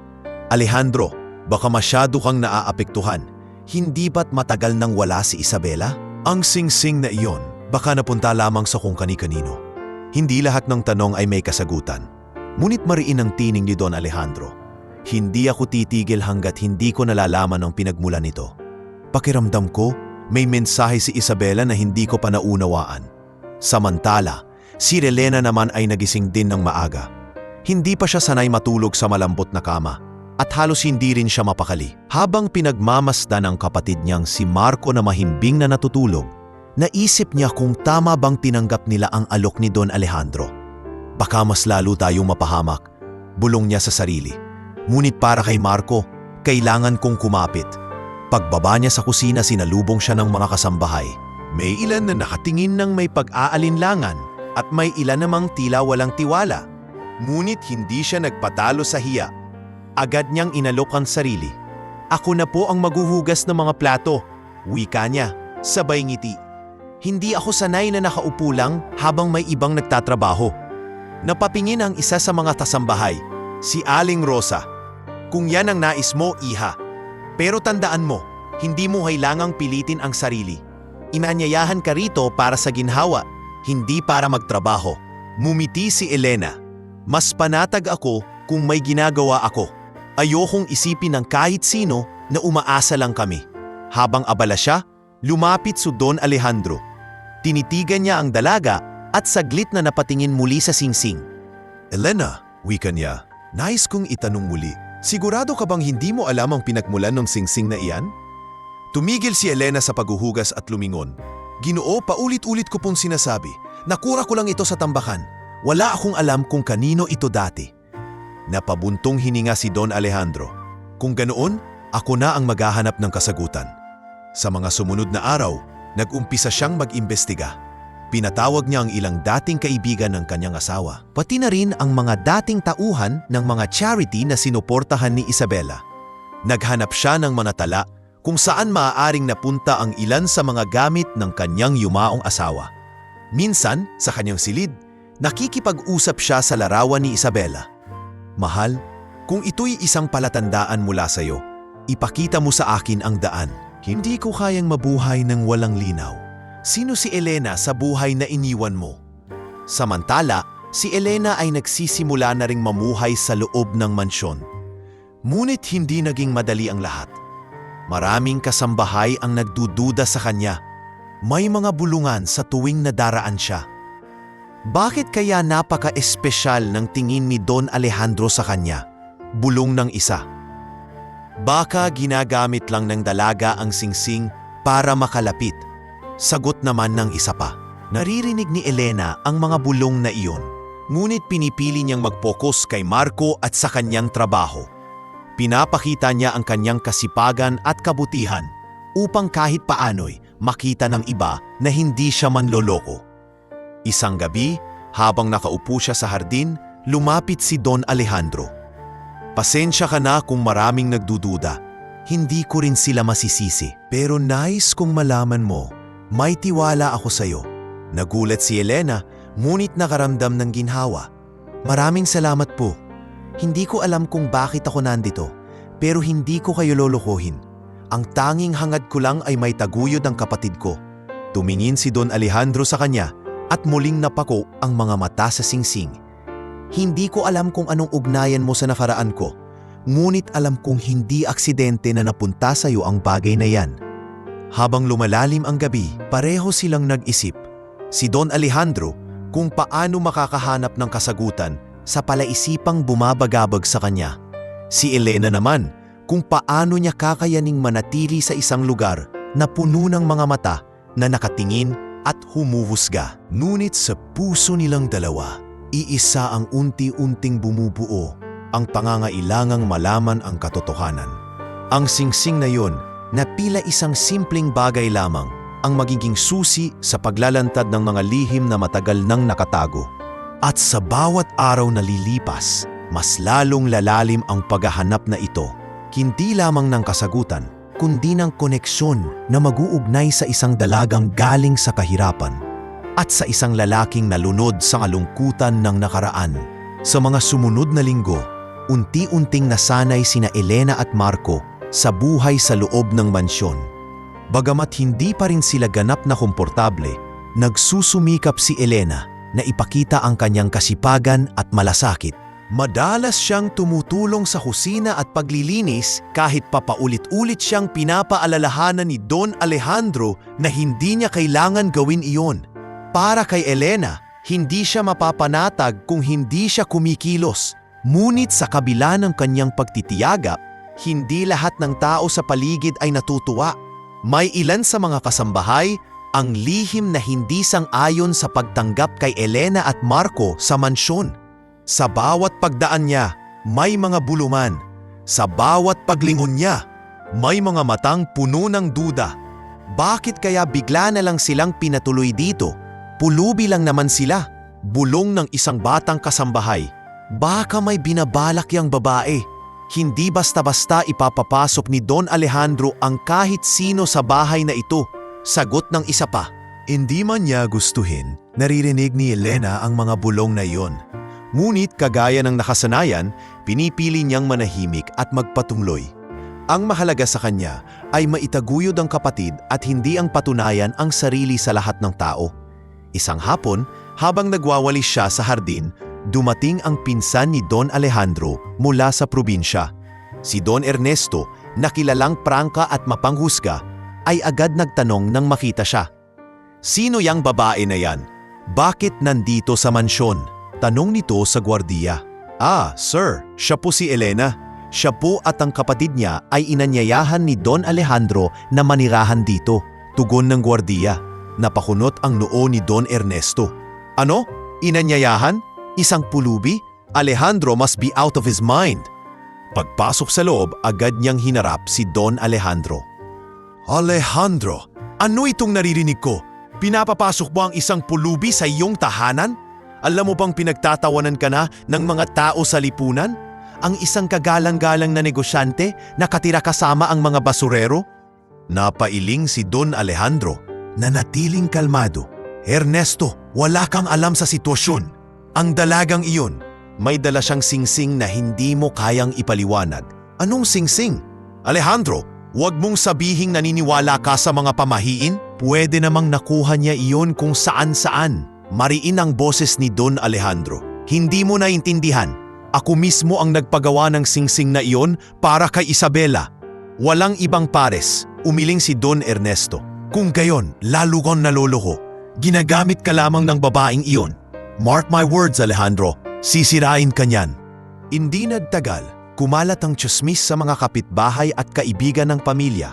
Alejandro, baka masyado kang naaapektuhan. Hindi ba't matagal nang wala si Isabela? Ang singsing na iyon, baka napunta lamang sa kung kani-kanino. Hindi lahat ng tanong ay may kasagutan. Ngunit mariin ang tining ni Don Alejandro. Hindi ako titigil hanggat hindi ko nalalaman ang pinagmulan nito. Pakiramdam ko, may mensahe si Isabela na hindi ko pa naunawaan. Samantala, si Elena naman ay nagising din ng maaga. Hindi pa siya sanay matulog sa malambot na kama at halos hindi rin siya mapakali. Habang pinagmamasdan ng kapatid niyang si Marco na mahimbing na natutulog, naisip niya kung tama bang tinanggap nila ang alok ni Don Alejandro. Baka mas lalo tayong mapahamak, bulong niya sa sarili. Ngunit para kay Marco, kailangan kong kumapit. Pagbaba niya sa kusina, sinalubong siya ng mga kasambahay. May ilan na nakatingin ng may pag-aalinlangan at may ilan namang tila walang tiwala. Ngunit hindi siya nagpatalo sa hiya. Agad niyang inalok ang sarili. Ako na po ang maghuhugas ng mga plato, wika niya, sabay ngiti. Hindi ako sanay na nakaupo lang habang may ibang nagtatrabaho. Napapingin ang isa sa mga kasambahay, si Aling Rosa. Kung yan ang nais mo, iha. Pero tandaan mo, hindi mo kailangang pilitin ang sarili. Inanyayahan ka rito para sa ginhawa, hindi para magtrabaho. Mumiti si Elena. Mas panatag ako kung may ginagawa ako. Ayokong isipin ng kahit sino na umaasa lang kami. Habang abala siya, lumapit si Don Alejandro. Tinitigan niya ang dalaga at saglit na napatingin muli sa singsing. Elena, wika niya, nais kong itanong muli. Sigurado ka bang hindi mo alam ang pinagmulan ng singsing na iyan? Tumigil si Elena sa paghuhugas at lumingon. Ginoo, paulit-ulit ko pong sinasabi. Nakura ko lang ito sa tambakan. Wala akong alam kung kanino ito dati. Napabuntong hininga si Don Alejandro. Kung ganoon, ako na ang maghahanap ng kasagutan. Sa mga sumunod na araw, nag-umpisa siyang mag-imbestiga. Pinatawag niya ang ilang dating kaibigan ng kanyang asawa, pati na rin ang mga dating tauhan ng mga charity na sinuportahan ni Isabela. Naghanap siya ng manatala kung saan maaaring napunta ang ilan sa mga gamit ng kanyang yumaong asawa. Minsan, sa kanyang silid, nakikipag-usap siya sa larawan ni Isabela. Mahal, kung ito'y isang palatandaan mula sa iyo, ipakita mo sa akin ang daan. Hindi ko kayang mabuhay ng walang linaw. Sino si Elena sa buhay na iniwan mo? Samantala, si Elena ay nagsisimula na ring mamuhay sa loob ng mansyon. Ngunit hindi naging madali ang lahat. Maraming kasambahay ang nagdududa sa kanya. May mga bulungan sa tuwing nadaraan siya. Bakit kaya napaka-espesyal ng tingin ni Don Alejandro sa kanya? Bulong ng isa. Baka ginagamit lang ng dalaga ang singsing para makalapit. Sagot naman ng isa pa. Naririnig ni Elena ang mga bulong na iyon, ngunit pinipili niyang mag-focus kay Marco at sa kanyang trabaho. Pinapakita niya ang kanyang kasipagan at kabutihan upang kahit paano'y makita ng iba na hindi siya manloloko. Isang gabi, habang nakaupo siya sa hardin, lumapit si Don Alejandro. Pasensya ka na kung maraming nagdududa. Hindi ko rin sila masisisi. Pero nais kong malaman mo, may tiwala ako sa'yo. Nagulat si Elena, ngunit nakaramdam ng ginhawa. Maraming salamat po. Hindi ko alam kung bakit ako nandito, pero hindi ko kayo lolokohin. Ang tanging hangad ko lang ay may taguyod ang kapatid ko. Tumingin si Don Alejandro sa kanya at muling napako ang mga mata sa singsing. Hindi ko alam kung anong ugnayan mo sa nakaraan ko, ngunit alam kong hindi aksidente na napunta sa iyo ang bagay na yan. Habang lumalalim ang gabi, pareho silang nag-isip. Si Don Alejandro kung paano makakahanap ng kasagutan sa palaisipang bumabagabag sa kanya. Si Elena naman kung paano niya kakayaning manatili sa isang lugar na puno ng mga mata na nakatingin at humuhusga. Ngunit sa puso nilang dalawa, iisa ang unti-unting bumubuo ang pangangailangang malaman ang katotohanan. Ang singsing na yon na tila isang simpleng bagay lamang ang magiging susi sa paglalantad ng mga lihim na matagal nang nakatago. At sa bawat araw na lilipas, mas lalong lalalim ang paghahanap na ito, hindi lamang ng kasagutan, kundi ng koneksyon na mag-uugnay sa isang dalagang galing sa kahirapan at sa isang lalaking nalunod sa kalungkutan ng nakaraan. Sa mga sumunod na linggo, unti-unting nasanay sina Elena at Marco sa buhay sa loob ng mansyon. Bagamat hindi pa rin sila ganap na komportable, nagsusumikap si Elena na ipakita ang kanyang kasipagan at malasakit. Madalas siyang tumutulong sa kusina at paglilinis kahit papaulit-ulit siyang pinapaalalahanan ni Don Alejandro na hindi niya kailangan gawin iyon. Para kay Elena, hindi siya mapapanatag kung hindi siya kumikilos. Ngunit sa kabila ng kanyang pagtitiyaga, hindi lahat ng tao sa paligid ay natutuwa. May ilan sa mga kasambahay ang lihim na hindi sang-ayon sa pagtanggap kay Elena at Marco sa mansyon. Sa bawat pagdaan niya, may mga buluman. Sa bawat paglingon niya, may mga matang puno ng duda. Bakit kaya bigla na lang silang pinatuloy dito? Pulubi lang naman sila. Bulong ng isang batang kasambahay. Baka may binabalak yang babae. Hindi basta-basta ipapapasok ni Don Alejandro ang kahit sino sa bahay na ito. Sagot ng isa pa. Hindi man niya gustuhin, naririnig ni Elena ang mga bulong na iyon. Ngunit kagaya ng nakasanayan, pinipili niyang manahimik at magpatuloy. Ang mahalaga sa kanya ay maitaguyod ang kapatid at hindi ang patunayan ang sarili sa lahat ng tao. Isang hapon, habang nagwawalis siya sa hardin, dumating ang pinsan ni Don Alejandro mula sa probinsya. Si Don Ernesto, na kilalang prangka at mapanghusga, ay agad nagtanong nang makita siya. Sino yang babae na yan? Bakit nandito sa mansyon? Tanong nito sa gwardiya. Sir, siya po si Elena. Siya po at ang kapatid niya ay inanyayahan ni Don Alejandro na manirahan dito. Tugon ng gwardiya. Napakunot ang noo ni Don Ernesto. Ano? Inanyayahan? Isang pulubi? Alejandro must be out of his mind. Pagpasok sa loob, agad niyang hinarap si Don Alejandro. Alejandro, ano itong naririnig ko? Pinapapasok mo ang isang pulubi sa iyong tahanan? Alam mo bang pinagtatawanan ka na ng mga tao sa lipunan? Ang isang kagalang-galang na negosyante na katira kasama ang mga basurero? Napailing si Don Alejandro na natiling kalmado. Ernesto, wala kang alam sa sitwasyon. Ang dalagang iyon, may dala siyang singsing na hindi mo kayang ipaliwanag. Anong singsing? Alejandro, huwag mong sabihing naniniwala ka sa mga pamahiin. Pwede namang nakuha niya iyon kung saan-saan. Mariin ang boses ni Don Alejandro. Hindi mo naintindihan. Ako mismo ang nagpagawa ng singsing na iyon para kay Isabela. Walang ibang pares, umiling si Don Ernesto. Kung gayon, lalo kang naloloko. Ginagamit ka lamang ng babaeng iyon. Mark my words, Alejandro, sisirain ka niyan. Hindi nagtagal, kumalat ang tsismis sa mga kapitbahay at kaibigan ng pamilya.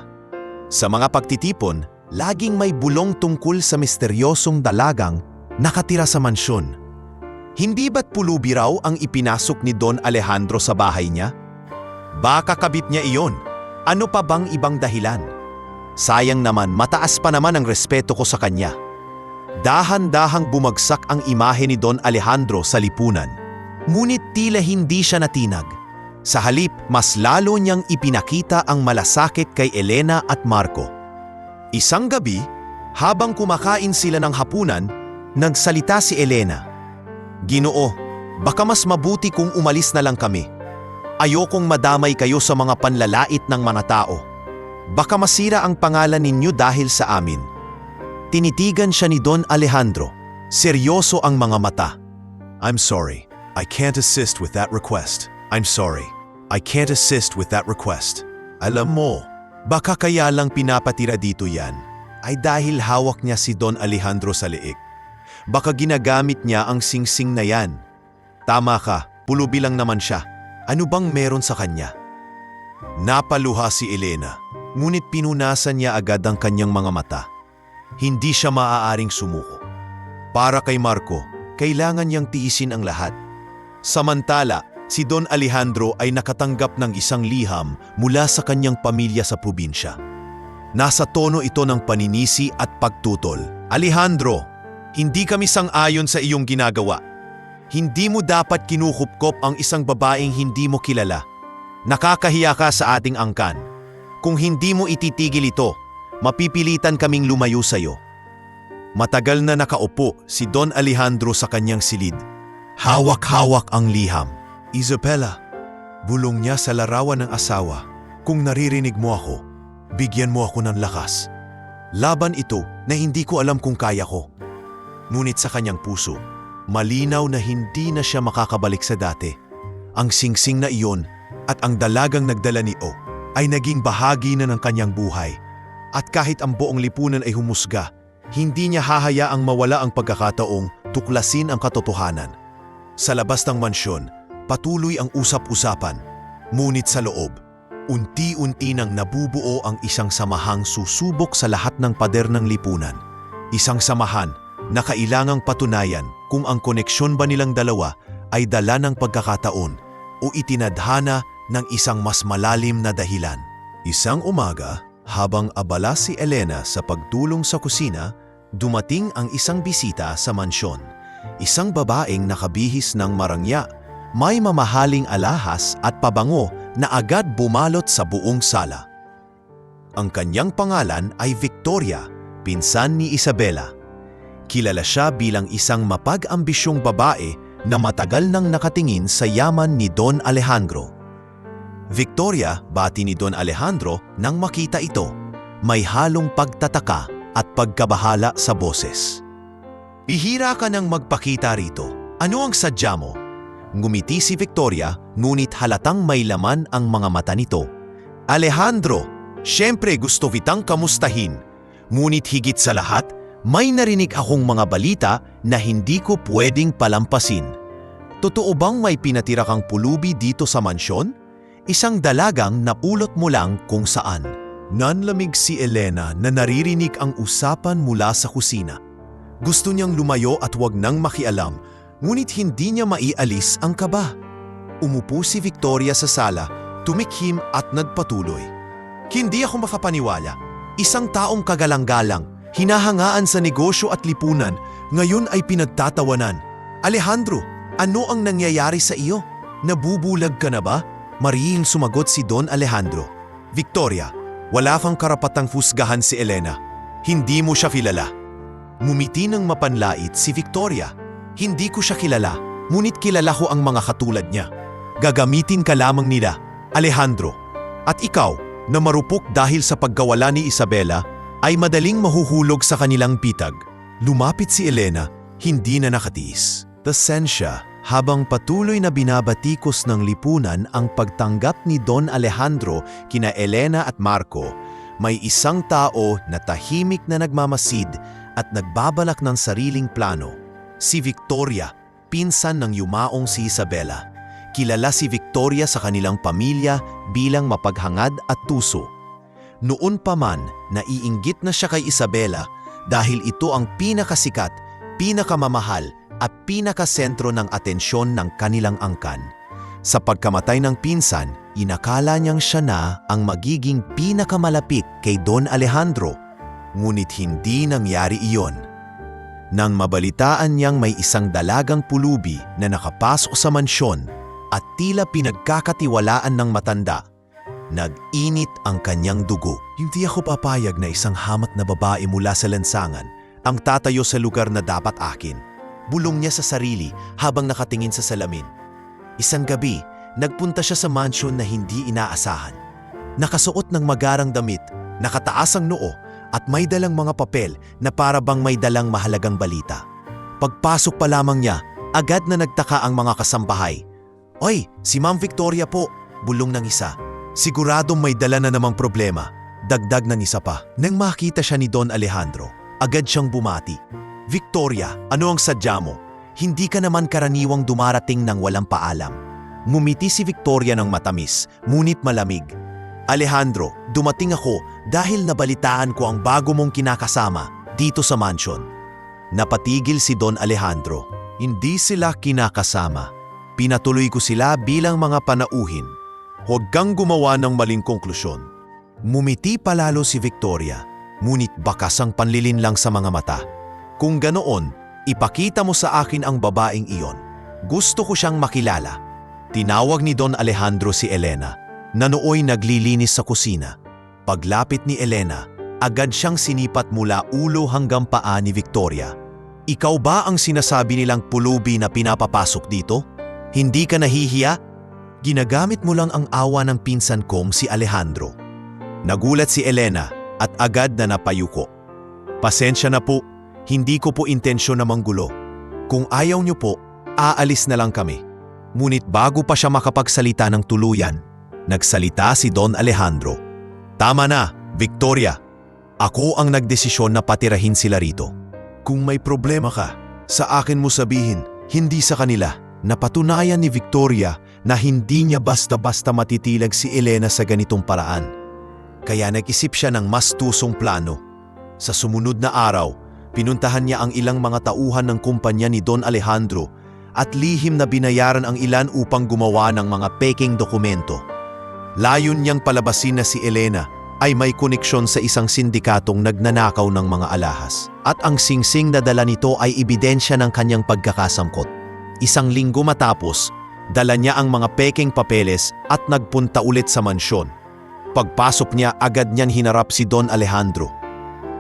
Sa mga pagtitipon, laging may bulong tungkol sa misteryosong dalagang nakatira sa mansyon. Hindi ba't pulubi raw ang ipinasok ni Don Alejandro sa bahay niya? Baka kabit niya iyon. Ano pa bang ibang dahilan? Sayang naman, mataas pa naman ang respeto ko sa kanya. Dahan-dahang bumagsak ang imahe ni Don Alejandro sa lipunan. Ngunit tila hindi siya natinag. Sa halip, mas lalo niyang ipinakita ang malasakit kay Elena at Marco. Isang gabi, habang kumakain sila ng hapunan, nagsalita si Elena. "Ginoo, baka mas mabuti kung umalis na lang kami. Ayokong madamay kayo sa mga panlalait ng mga tao. Baka masira ang pangalan ninyo dahil sa amin." Tinitigan siya ni Don Alejandro. Seryoso ang mga mata. "I'm sorry. I can't assist with that request. I'm sorry. I can't assist with that request." Alam mo, baka kaya lang pinapatira dito yan ay dahil hawak niya si Don Alejandro sa leeg. Baka ginagamit niya ang singsing na yan. Tama ka, pulubi lang naman siya. Ano bang meron sa kanya? Napaluha si Elena, ngunit pinunasan niya agad ang kanyang mga mata. Hindi siya maaaring sumuko. Para kay Marco, kailangan niyang tiisin ang lahat. Samantala, si Don Alejandro ay nakatanggap ng isang liham mula sa kanyang pamilya sa probinsya. Nasa tono ito ng paninisi at pagtutol. "Alejandro, hindi kami sang-ayon sa iyong ginagawa. Hindi mo dapat kinukupkop ang isang babaeng hindi mo kilala. Nakakahiya ka sa ating angkan. Kung hindi mo ititigil ito, mapipilitan kaming lumayo sa iyo." Matagal na nakaupo si Don Alejandro sa kanyang silid. Hawak-hawak ang liham. "Isabela," bulong niya sa larawan ng asawa, "kung naririnig mo ako, bigyan mo ako ng lakas. Laban ito na hindi ko alam kung kaya ko." Ngunit sa kanyang puso, malinaw na hindi na siya makakabalik sa dati. Ang singsing na iyon at ang dalagang nagdala ni O ay naging bahagi na ng kanyang buhay. At kahit ang buong lipunan ay humusga, hindi niya hahayaang mawala ang pagkakataong tuklasin ang katotohanan. Sa labas ng mansyon, patuloy ang usap-usapan. Ngunit sa loob, unti-unti nang nabubuo ang isang samahang susubok sa lahat ng pader ng lipunan. Isang samahan na kailangang patunayan kung ang koneksyon ba nilang dalawa ay dala ng pagkakataon o itinadhana ng isang mas malalim na dahilan. Isang umaga, habang abala si Elena sa pagtulong sa kusina, dumating ang isang bisita sa mansyon. Isang babaeng nakabihis ng marangya, may mamahaling alahas at pabango na agad bumalot sa buong sala. Ang kanyang pangalan ay Victoria, pinsan ni Isabela. Kilala siya bilang isang mapag-ambisyong babae na matagal nang nakatingin sa yaman ni Don Alejandro. Victoria, bati ni Don Alejandro nang makita ito, may halong pagtataka at pagkabahala sa boses. "Bihira ka nang magpakita rito. Ano ang sadya mo?" Ngumiti si Victoria, ngunit halatang may laman ang mga mata nito. "Alejandro, syempre gusto kitang kamustahin. Ngunit higit sa lahat, may narinig akong mga balita na hindi ko pwedeng palampasin. Totoo bang may pinatira kang pulubi dito sa mansyon? Isang dalagang napulot mo lang kung saan." Nanlamig si Elena na naririnig ang usapan mula sa kusina. Gusto niyang lumayo at wag nang makialam, ngunit hindi niya maialis ang kaba. Umupo si Victoria sa sala, tumikhim at nagpatuloy. "Hindi ako makapaniwala. Isang taong kagalang-galang, hinahangaan sa negosyo at lipunan, ngayon ay pinagtatawanan. Alejandro, ano ang nangyayari sa iyo? Nabubulag ka na ba?" Marihing sumagot si Don Alejandro. "Victoria, wala kang karapatang husgahan si Elena. Hindi mo siya kilala." Ngumiti ng mapanlait si Victoria. "Hindi ko siya kilala, ngunit kilala ko ang mga katulad niya. Gagamitin ka lamang nila, Alejandro. At ikaw, na marupok dahil sa pagkawala ni Isabela, ay madaling mahuhulog sa kanilang pitag." Lumapit si Elena, hindi na nakatiis. Tasensya, habang patuloy na binabatikos ng lipunan ang pagtanggap ni Don Alejandro kina Elena at Marco, may isang tao na tahimik na nagmamasid at nagbabalak ng sariling plano. Si Victoria, pinsan ng yumaong si Isabela. Kilala si Victoria sa kanilang pamilya bilang mapaghangad at tuso. Noon pa man, naiinggit na siya kay Isabela dahil ito ang pinakasikat, pinakamamahal at pinakasentro ng atensyon ng kanilang angkan. Sa pagkamatay ng pinsan, inakala niyang siya na ang magiging pinakamalapit kay Don Alejandro. Ngunit hindi nangyari iyon. Nang mabalitaan niyang may isang dalagang pulubi na nakapasok sa mansyon at tila pinagkakatiwalaan ng matanda, nag-init ang kanyang dugo. Hindi ako papayag na isang hamat na babae mula sa lansangan ang tatayo sa lugar na dapat akin. Bulong niya sa sarili habang nakatingin sa salamin. Isang gabi, nagpunta siya sa mansyon na hindi inaasahan. Nakasuot ng magarang damit, nakataas ang noo at may dalang mga papel na para bang may dalang mahalagang balita. Pagpasok pa lamang niya, agad na nagtaka ang mga kasambahay. "Oy, si Ma'am Victoria po," bulong ng isa. "Siguradong may dala na namang problema," dagdag ng isa pa. Nang makita siya ni Don Alejandro, agad siyang bumati. "Victoria, ano ang sadya mo? Hindi ka naman karaniwang dumarating ng walang paalam." Ngumiti si Victoria ng matamis, ngunit malamig. "Alejandro, dumating ako dahil nabalitaan ko ang bago mong kinakasama dito sa mansyon." Napatigil si Don Alejandro. "Hindi sila kinakasama. Pinatuloy ko sila bilang mga panauhin. Huwag kang gumawa ng maling konklusyon." Mumiti palalo si Victoria, ngunit bakas ang panlilin lang sa mga mata. "Kung ganoon, ipakita mo sa akin ang babaeng iyon. Gusto ko siyang makilala." Tinawag ni Don Alejandro si Elena, na nooy naglilinis sa kusina. Paglapit ni Elena, agad siyang sinipat mula ulo hanggang paa ni Victoria. "Ikaw ba ang sinasabi nilang pulubi na pinapapasok dito? Hindi ka nahihiya? Ginagamit mo lang ang awa ng pinsan kong si Alejandro." Nagulat si Elena at agad na napayuko. "Pasensya na po, hindi ko po intensyon na manggulo. Kung ayaw niyo po, aalis na lang kami." Ngunit bago pa siya makapagsalita ng tuluyan, nagsalita si Don Alejandro. "Tama na, Victoria. Ako ang nagdesisyon na patirahin sila rito. Kung may problema ka, sa akin mo sabihin, hindi sa kanila." Napatunayan ni Victoria na hindi niya basta-basta matitilag si Elena sa ganitong paraan. Kaya nag-isip siya ng mas tusong plano. Sa sumunod na araw, pinuntahan niya ang ilang mga tauhan ng kumpanya ni Don Alejandro at lihim na binayaran ang ilan upang gumawa ng mga peking dokumento. Layon niyang palabasin na si Elena ay may koneksyon sa isang sindikatong nagnanakaw ng mga alahas at ang singsing na dala nito ay ebidensya ng kanyang pagkakasangkot. Isang linggo matapos, dala niya ang mga peking papeles at nagpunta ulit sa mansyon. Pagpasok niya, agad niyang hinarap si Don Alejandro.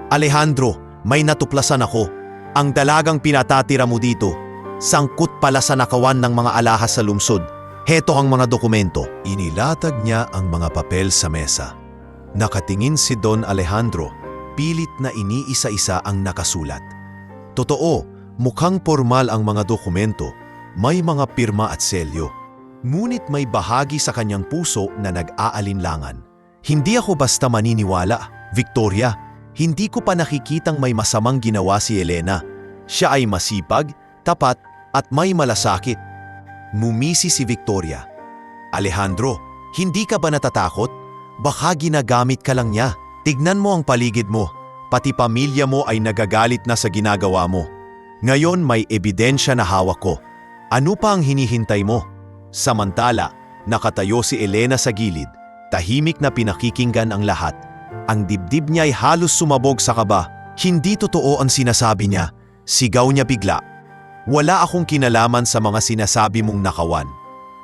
"Alejandro, may natuklasan ako. Ang dalagang pinatatira mo dito, sangkot pala sa nakawan ng mga alahas sa lungsod. Heto ang mga dokumento." Inilatag niya ang mga papel sa mesa. Nakatingin si Don Alejandro, pilit na iniisa-isa ang nakasulat. Totoo, mukhang formal ang mga dokumento, may mga pirma at selyo. Ngunit may bahagi sa kanyang puso na nag-aalinlangan. "Hindi ako basta maniniwala, Victoria. Hindi ko pa nakikitang may masamang ginawa si Elena. Siya ay masipag, tapat at may malasakit." Mumisi si Victoria. "Alejandro, hindi ka ba natatakot? Baka ginagamit ka lang niya. Tignan mo ang paligid mo. Pati pamilya mo ay nagagalit na sa ginagawa mo. Ngayon may ebidensya na hawak ko. Ano pa ang hinihintay mo?" Samantala, nakatayo si Elena sa gilid. Tahimik na pinakikinggan ang lahat. Ang dibdib niya ay halos sumabog sa kaba. Hindi totoo ang sinasabi niya. Sigaw niya bigla. "Wala akong kinalaman sa mga sinasabi mong nakawan.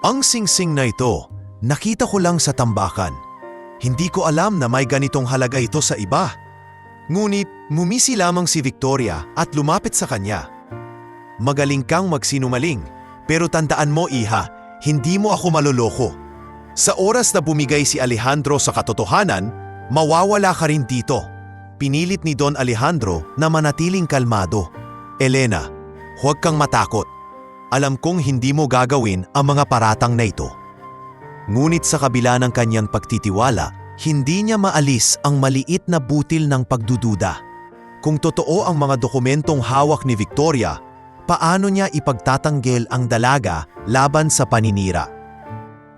Ang singsing na ito, nakita ko lang sa tambakan. Hindi ko alam na may ganitong halaga ito sa iba." Ngunit mumisi lamang si Victoria at lumapit sa kanya. "Magaling kang magsinungaling, pero tandaan mo, iha, hindi mo ako maloloko. Sa oras na bumigay si Alejandro sa katotohanan, mawawala ka rin dito." Pinilit ni Don Alejandro na manatiling kalmado. "Elena, huwag kang matakot. Alam kong hindi mo gagawin ang mga paratang na ito." Ngunit sa kabila ng kanyang pagtitiwala, hindi niya maalis ang maliit na butil ng pagdududa. Kung totoo ang mga dokumentong hawak ni Victoria, paano niya ipagtatanggol ang dalaga laban sa paninira.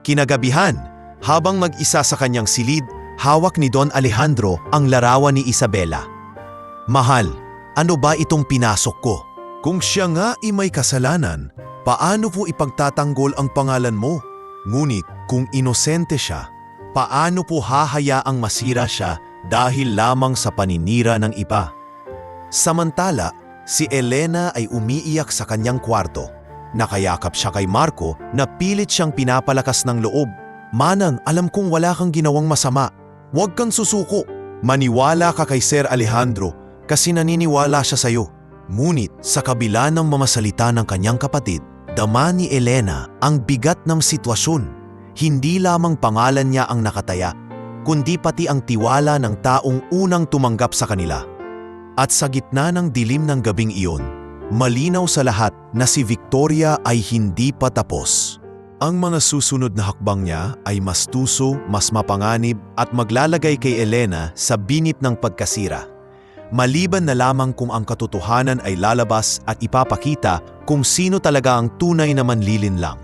Kinagabihan, habang mag-isa sa kanyang silid, hawak ni Don Alejandro ang larawan ni Isabela. "Mahal, ano ba itong pinasok ko? Kung siya nga ay may kasalanan, paano po ipagtatanggol ang pangalan mo? Ngunit kung inosente siya, paano po hahayaang masira siya dahil lamang sa paninira ng iba?" Samantala, si Elena ay umiiyak sa kanyang kwarto. Nakayakap siya kay Marco na pilit siyang pinapalakas ng loob. "Manang, alam kong wala kang ginawang masama. Huwag kang susuko. Maniwala ka kay Sir Alejandro kasi naniniwala siya sa'yo." Ngunit sa kabila ng mamasalita ng kanyang kapatid, dama ni Elena ang bigat ng sitwasyon. Hindi lamang pangalan niya ang nakataya, kundi pati ang tiwala ng taong unang tumanggap sa kanila. At sa gitna ng dilim ng gabing iyon, malinaw sa lahat na si Victoria ay hindi pa tapos. Ang mga susunod na hakbang niya ay mas tuso, mas mapanganib at maglalagay kay Elena sa binip ng pagkasira. Maliban na lamang kung ang katotohanan ay lalabas at ipapakita kung sino talaga ang tunay na manlilinlang.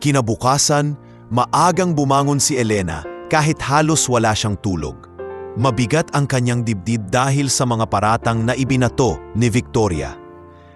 Kinabukasan, maagang bumangon si Elena kahit halos wala siyang tulog. Mabigat ang kanyang dibdib dahil sa mga paratang na ibinato ni Victoria.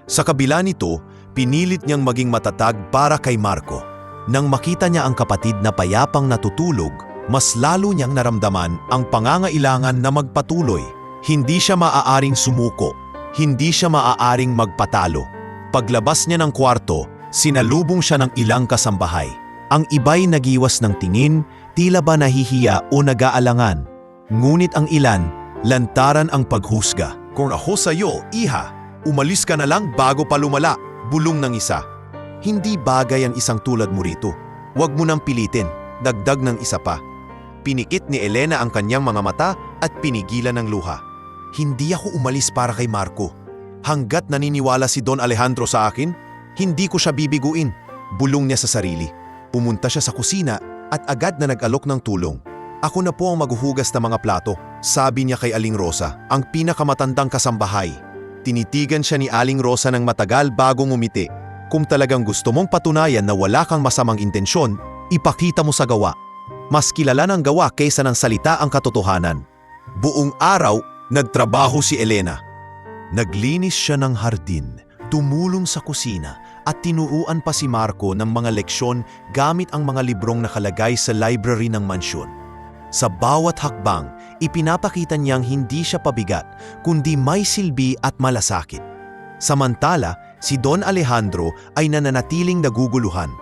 Sa kabila nito, pinilit niyang maging matatag para kay Marco. Nang makita niya ang kapatid na payapang natutulog, mas lalo niyang naramdaman ang pangangailangan na magpatuloy. Hindi siya maaaring sumuko, hindi siya maaaring magpatalo. Paglabas niya ng kwarto, sinalubong siya ng ilang kasambahay. Ang iba'y nagiwas ng tingin, tila ba nahihiya o nag-aalangan. Ngunit ang ilan, lantaran ang paghusga. "Kung ako sa'yo, iha, umalis ka na lang bago pa lumala," bulong ng isa. "Hindi bagay ang isang tulad mo rito. Huwag mo nang pilitin," dagdag ng isa pa. Pinikit ni Elena ang kanyang mga mata at pinigilan ng luha. "Hindi ako umalis para kay Marco. Hanggat naniniwala si Don Alejandro sa akin, hindi ko siya bibiguin," bulong niya sa sarili. Pumunta siya sa kusina at agad na nag-alok ng tulong. "Ako na po ang maghuhugas ng mga plato," sabi niya kay Aling Rosa, ang pinakamatandang kasambahay. Tinitigan siya ni Aling Rosa ng matagal bago ngumiti. "Kung talagang gusto mong patunayan na wala kang masamang intensyon, ipakita mo sa gawa. Mas kilala ng gawa kaysa ng salita ang katotohanan." Buong araw, nagtrabaho si Elena. Naglinis siya ng hardin, tumulong sa kusina at tinuruan pa si Marco ng mga leksyon gamit ang mga librong nakalagay sa library ng mansyon. Sa bawat hakbang, ipinapakita niyang hindi siya pabigat, kundi may silbi at malasakit. Samantala, si Don Alejandro ay nananatiling naguguluhan.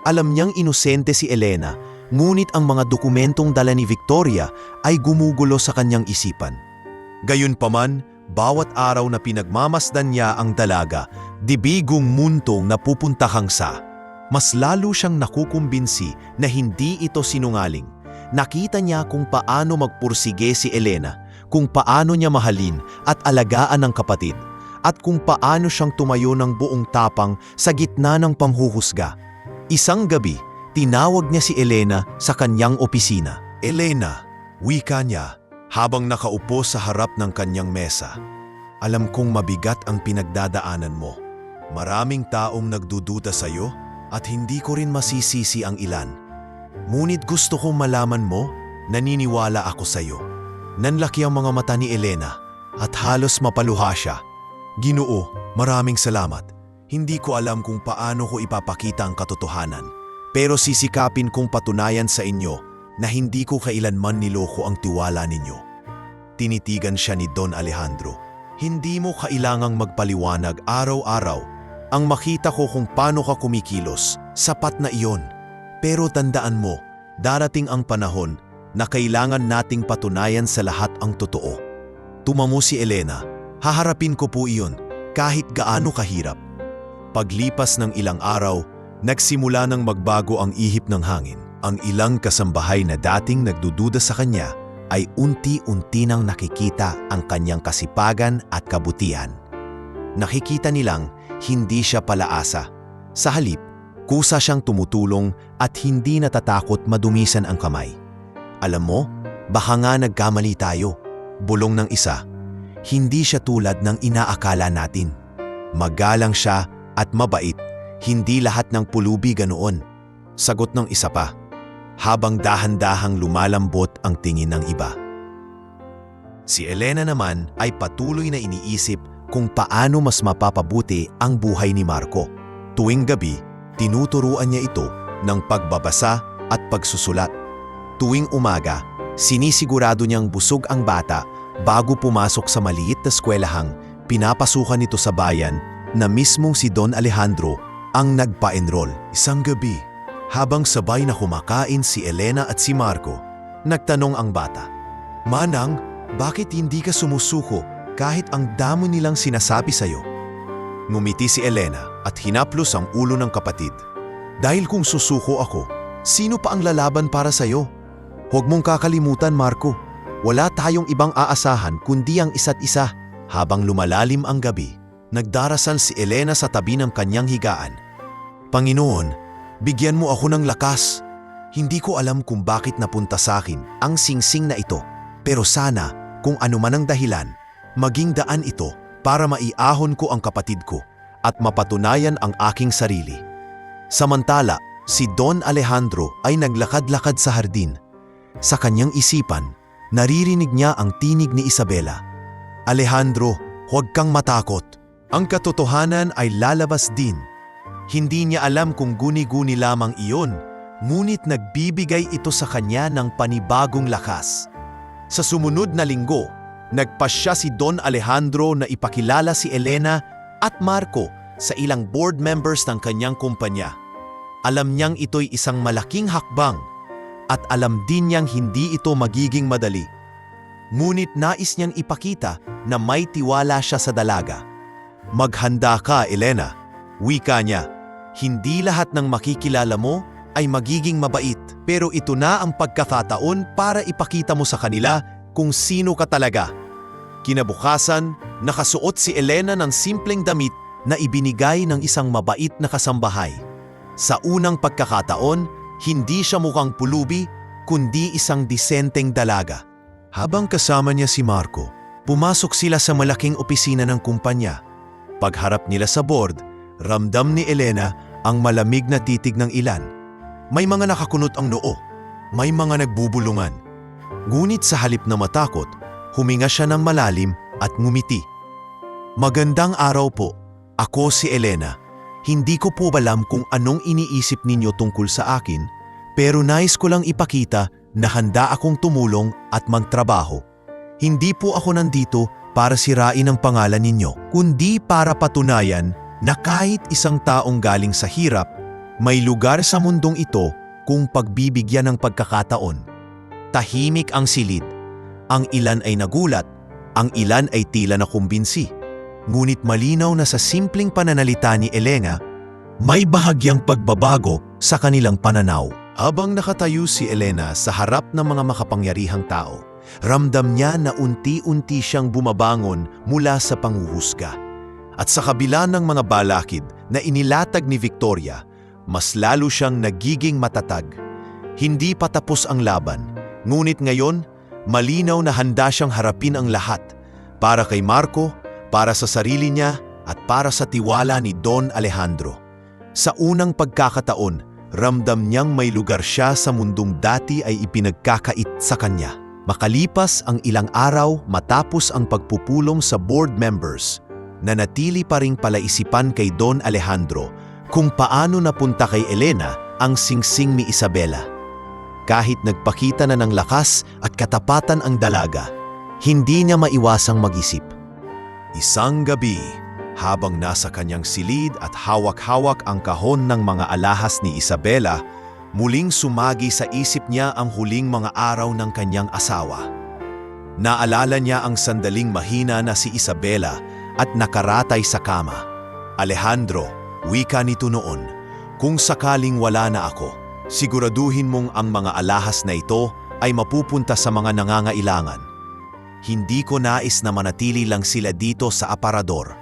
Alam niyang inosente si Elena, ngunit ang mga dokumentong dala ni Victoria ay gumugulo sa kanyang isipan. Gayunpaman, bawat araw na pinagmamasdan niya ang dalaga, dibigong muntong napupunta hangsa. Mas lalo siyang nakukumbinsi na hindi ito sinungaling. Nakita niya kung paano magpursige si Elena, kung paano niya mahalin at alagaan ang kapatid, at kung paano siyang tumayo ng buong tapang sa gitna ng panghuhusga. Isang gabi, tinawag niya si Elena sa kanyang opisina. "Elena," wika niya habang nakaupo sa harap ng kanyang mesa. "Alam kong mabigat ang pinagdadaanan mo. Maraming taong nagdududa sa iyo at hindi ko rin masisisi ang ilan. Ngunit gusto kong malaman mo, naniniwala ako sa iyo." Nanlaki ang mga mata ni Elena at halos mapaluha siya. "Ginoo, maraming salamat. Hindi ko alam kung paano ko ipapakita ang katotohanan. Pero sisikapin kong patunayan sa inyo na hindi ko kailanman niloko ang tiwala ninyo." Tinitigan siya ni Don Alejandro. "Hindi mo kailangang magpaliwanag araw-araw. Ang makita ko kung paano ka kumikilos, sapat na iyon. Pero tandaan mo, darating ang panahon na kailangan nating patunayan sa lahat ang totoo." Tumamo si Elena. "Haharapin ko po iyon, kahit gaano kahirap." Paglipas ng ilang araw, nagsimula ng magbago ang ihip ng hangin. Ang ilang kasambahay na dating nagdududa sa kanya ay unti-unti nang nakikita ang kanyang kasipagan at kabutihan. Nakikita nilang hindi siya palaasa. Sa halip, kusa siyang tumutulong at hindi natatakot madumisan ang kamay. "Alam mo, baka nga nagkamali tayo," bulong ng isa. "Hindi siya tulad ng inaakala natin. Magalang siya At mabait, hindi lahat ng pulubi ganoon. Sagot ng isa pa, habang dahan-dahang lumalambot ang tingin ng iba. Si Elena naman ay patuloy na iniisip kung paano mas mapapabuti ang buhay ni Marco. Tuwing gabi, tinuturuan niya ito ng pagbabasa at pagsusulat. Tuwing umaga, sinisigurado niyang busog ang bata bago pumasok sa maliit na eskwelahang pinapasukan nito sa bayan na mismong si Don Alejandro ang nagpa-enroll. Isang gabi, habang sabay na kumakain si Elena at si Marco, nagtanong ang bata, "Manang, bakit hindi ka sumusuko kahit ang damo nilang sinasabi sa'yo?" Ngumiti si Elena at hinaplos ang ulo ng kapatid. "Dahil kung susuko ako, sino pa ang lalaban para sa'yo? Huwag mong kakalimutan, Marco, wala tayong ibang aasahan kundi ang isa't isa." Habang lumalalim ang gabi, nagdarasal si Elena sa tabi ng kanyang higaan. "Panginoon, bigyan mo ako ng lakas. Hindi ko alam kung bakit napunta sa akin ang singsing na ito, pero sana kung ano man ang dahilan, maging daan ito para maiahon ko ang kapatid ko at mapatunayan ang aking sarili." Samantala, si Don Alejandro ay naglakad-lakad sa hardin. Sa kanyang isipan, naririnig niya ang tinig ni Isabela. "Alejandro, huwag kang matakot. Ang katotohanan ay lalabas din." Hindi niya alam kung guni-guni lamang iyon, ngunit nagbibigay ito sa kanya ng panibagong lakas. Sa sumunod na linggo, nagpasya si Don Alejandro na ipakilala si Elena at Marco sa ilang board members ng kanyang kumpanya. Alam niyang ito'y isang malaking hakbang at alam din niyang hindi ito magiging madali. Ngunit nais niyang ipakita na may tiwala siya sa dalaga. "Maghanda ka, Elena," wika niya. "Hindi lahat ng makikilala mo ay magiging mabait, pero ito na ang pagkakataon para ipakita mo sa kanila kung sino ka talaga." Kinabukasan, nakasuot si Elena ng simpleng damit na ibinigay ng isang mabait na kasambahay. Sa unang pagkakataon, hindi siya mukhang pulubi, kundi isang disenteng dalaga. Habang kasama niya si Marco, pumasok sila sa malaking opisina ng kumpanya. Pagharap nila sa board, ramdam ni Elena ang malamig na titig ng ilan. May mga nakakunot ang noo, may mga nagbubulungan. Ngunit sa halip na matakot, huminga siya ng malalim at ngumiti. "Magandang araw po. Ako si Elena. Hindi ko po alam kung anong iniisip ninyo tungkol sa akin, pero nais ko lang ipakita na handa akong tumulong at magtrabaho. Hindi po ako nandito para sirain ang pangalan ninyo, kundi para patunayan na kahit isang taong galing sa hirap, may lugar sa mundong ito kung pagbibigyan ng pagkakataon." Tahimik ang silid. Ang ilan ay nagulat, ang ilan ay tila nakumbinsi. Ngunit malinaw na sa simpleng pananalita ni Elena, may bahagyang pagbabago sa kanilang pananaw. Habang nakatayo si Elena sa harap ng mga makapangyarihang tao, ramdam niya na unti-unti siyang bumabangon mula sa panghuhusga. At sa kabila ng mga balakid na inilatag ni Victoria, mas lalo siyang nagiging matatag. Hindi pa tapos ang laban, ngunit ngayon, malinaw na handa siyang harapin ang lahat, para kay Marco, para sa sarili niya, at para sa tiwala ni Don Alejandro. Sa unang pagkakataon, ramdam niyang may lugar siya sa mundong dati ay ipinagkakait sa kanya. Makalipas ang ilang araw matapos ang pagpupulong sa board members, nanatili pa ring palaisipan kay Don Alejandro kung paano napunta kay Elena ang singsing ni Isabela. Kahit nagpakita na ng lakas at katapatan ang dalaga, hindi niya maiwasang mag-isip. Isang gabi, habang nasa kanyang silid at hawak-hawak ang kahon ng mga alahas ni Isabela, muling sumagi sa isip niya ang huling mga araw ng kanyang asawa. Naalala niya ang sandaling mahina na si Isabela at nakaratay sa kama. "Alejandro," wika nito noon, "kung sakaling wala na ako, siguraduhin mong ang mga alahas na ito ay mapupunta sa mga nangangailangan. Hindi ko nais na manatili lang sila dito sa aparador.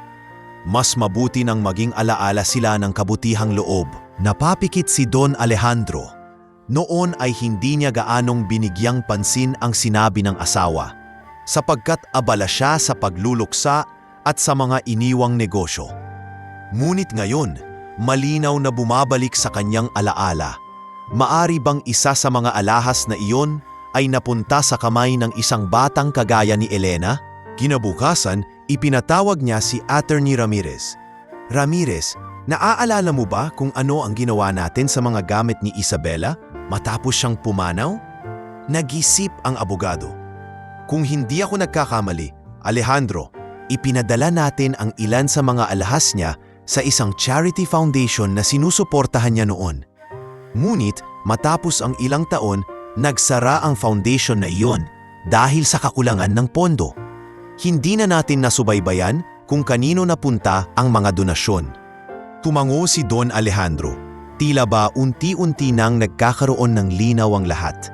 Mas mabuti nang maging alaala sila ng kabutihang loob." Napapikit si Don Alejandro. Noon ay hindi niya gaanong binigyang pansin ang sinabi ng asawa, sapagkat abala siya sa pagluluksa at sa mga iniwang negosyo. Ngunit ngayon, malinaw na bumabalik sa kanyang alaala. Maari bang isa sa mga alahas na iyon ay napunta sa kamay ng isang batang kagaya ni Elena? Kinabukasan, ipinatawag niya si Attorney Ramirez. Ramirez, naaalala mo ba kung ano ang ginawa natin sa mga gamit ni Isabela matapos siyang pumanaw? Nag-isip ang abogado. Kung hindi ako nagkakamali, Alejandro, ipinadala natin ang ilan sa mga alahas niya sa isang charity foundation na sinusuportahan niya noon. Ngunit matapos ang ilang taon, nagsara ang foundation na iyon dahil sa kakulangan ng pondo. Hindi na natin nasubaybayan kung kanino napunta ang mga donasyon. Tumango si Don Alejandro. Tila ba unti-unti nang nagkakaroon ng linaw ang lahat.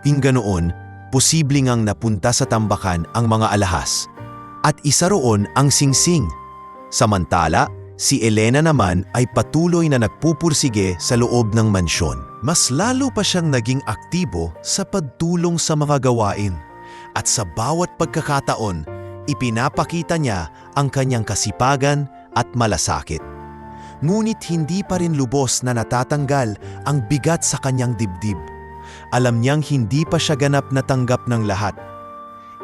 Ganoon, posible ngang napunta sa tambakan ang mga alahas. At isa roon ang singsing. Samantala, si Elena naman ay patuloy na nagpupursige sa loob ng mansyon. Mas lalo pa siyang naging aktibo sa pagtulong sa mga gawain. At sa bawat pagkakataon, ipinapakita niya ang kanyang kasipagan at malasakit. Ngunit hindi pa rin lubos na natatanggal ang bigat sa kanyang dibdib. Alam niyang hindi pa siya ganap na tanggap ng lahat.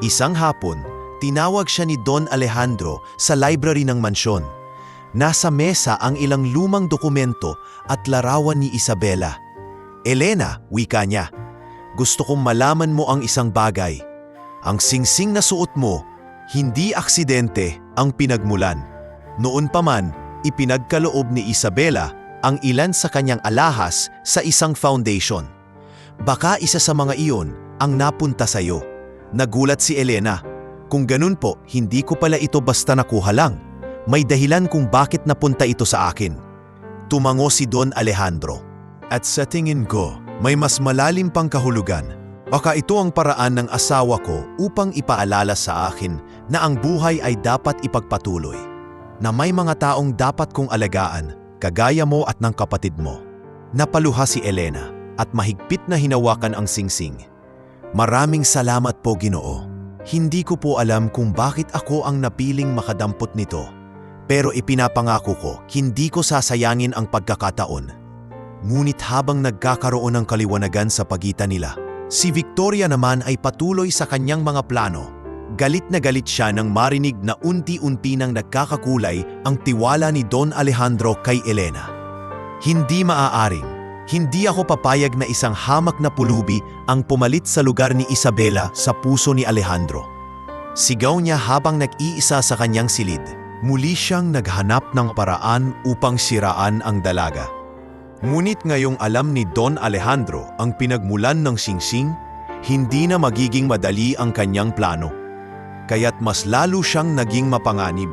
Isang hapon, tinawag siya ni Don Alejandro sa library ng mansyon. Nasa mesa ang ilang lumang dokumento at larawan ni Isabela. Elena, wika niya, gusto kong malaman mo ang isang bagay. Ang singsing na suot mo, hindi aksidente ang pinagmulan. Noon pa man, ipinagkaloob ni Isabela ang ilan sa kanyang alahas sa isang foundation. Baka isa sa mga iyon ang napunta sa iyo. Nagulat si Elena. Kung ganun po, hindi ko pala ito basta nakuha lang. May dahilan kung bakit napunta ito sa akin. Tumango si Don Alejandro. At sa tingin ko, may mas malalim pang kahulugan. Baka ito ang paraan ng asawa ko upang ipaalala sa akin na ang buhay ay dapat ipagpatuloy. Na may mga taong dapat kong alagaan, kagaya mo at ng kapatid mo. Napaluha si Elena at mahigpit na hinawakan ang singsing. Maraming salamat po, Ginoo. Hindi ko po alam kung bakit ako ang napiling makadampot nito. Pero ipinapangako ko, hindi ko sasayangin ang pagkakataon. Ngunit habang nagkakaroon ng kaliwanagan sa pagitan nila, si Victoria naman ay patuloy sa kanyang mga plano. Galit na galit siya nang marinig na unti-unti nang nagkakakulay ang tiwala ni Don Alejandro kay Elena. Hindi maaaring. Hindi ako papayag na isang hamak na pulubi ang pumalit sa lugar ni Isabela sa puso ni Alejandro. Sigaw niya habang nag-iisa sa kanyang silid. Muli siyang naghanap ng paraan upang siraan ang dalaga. Ngunit ngayong alam ni Don Alejandro ang pinagmulan ng singsing, hindi na magiging madali ang kanyang plano. Kaya't mas lalo siyang naging mapanganib.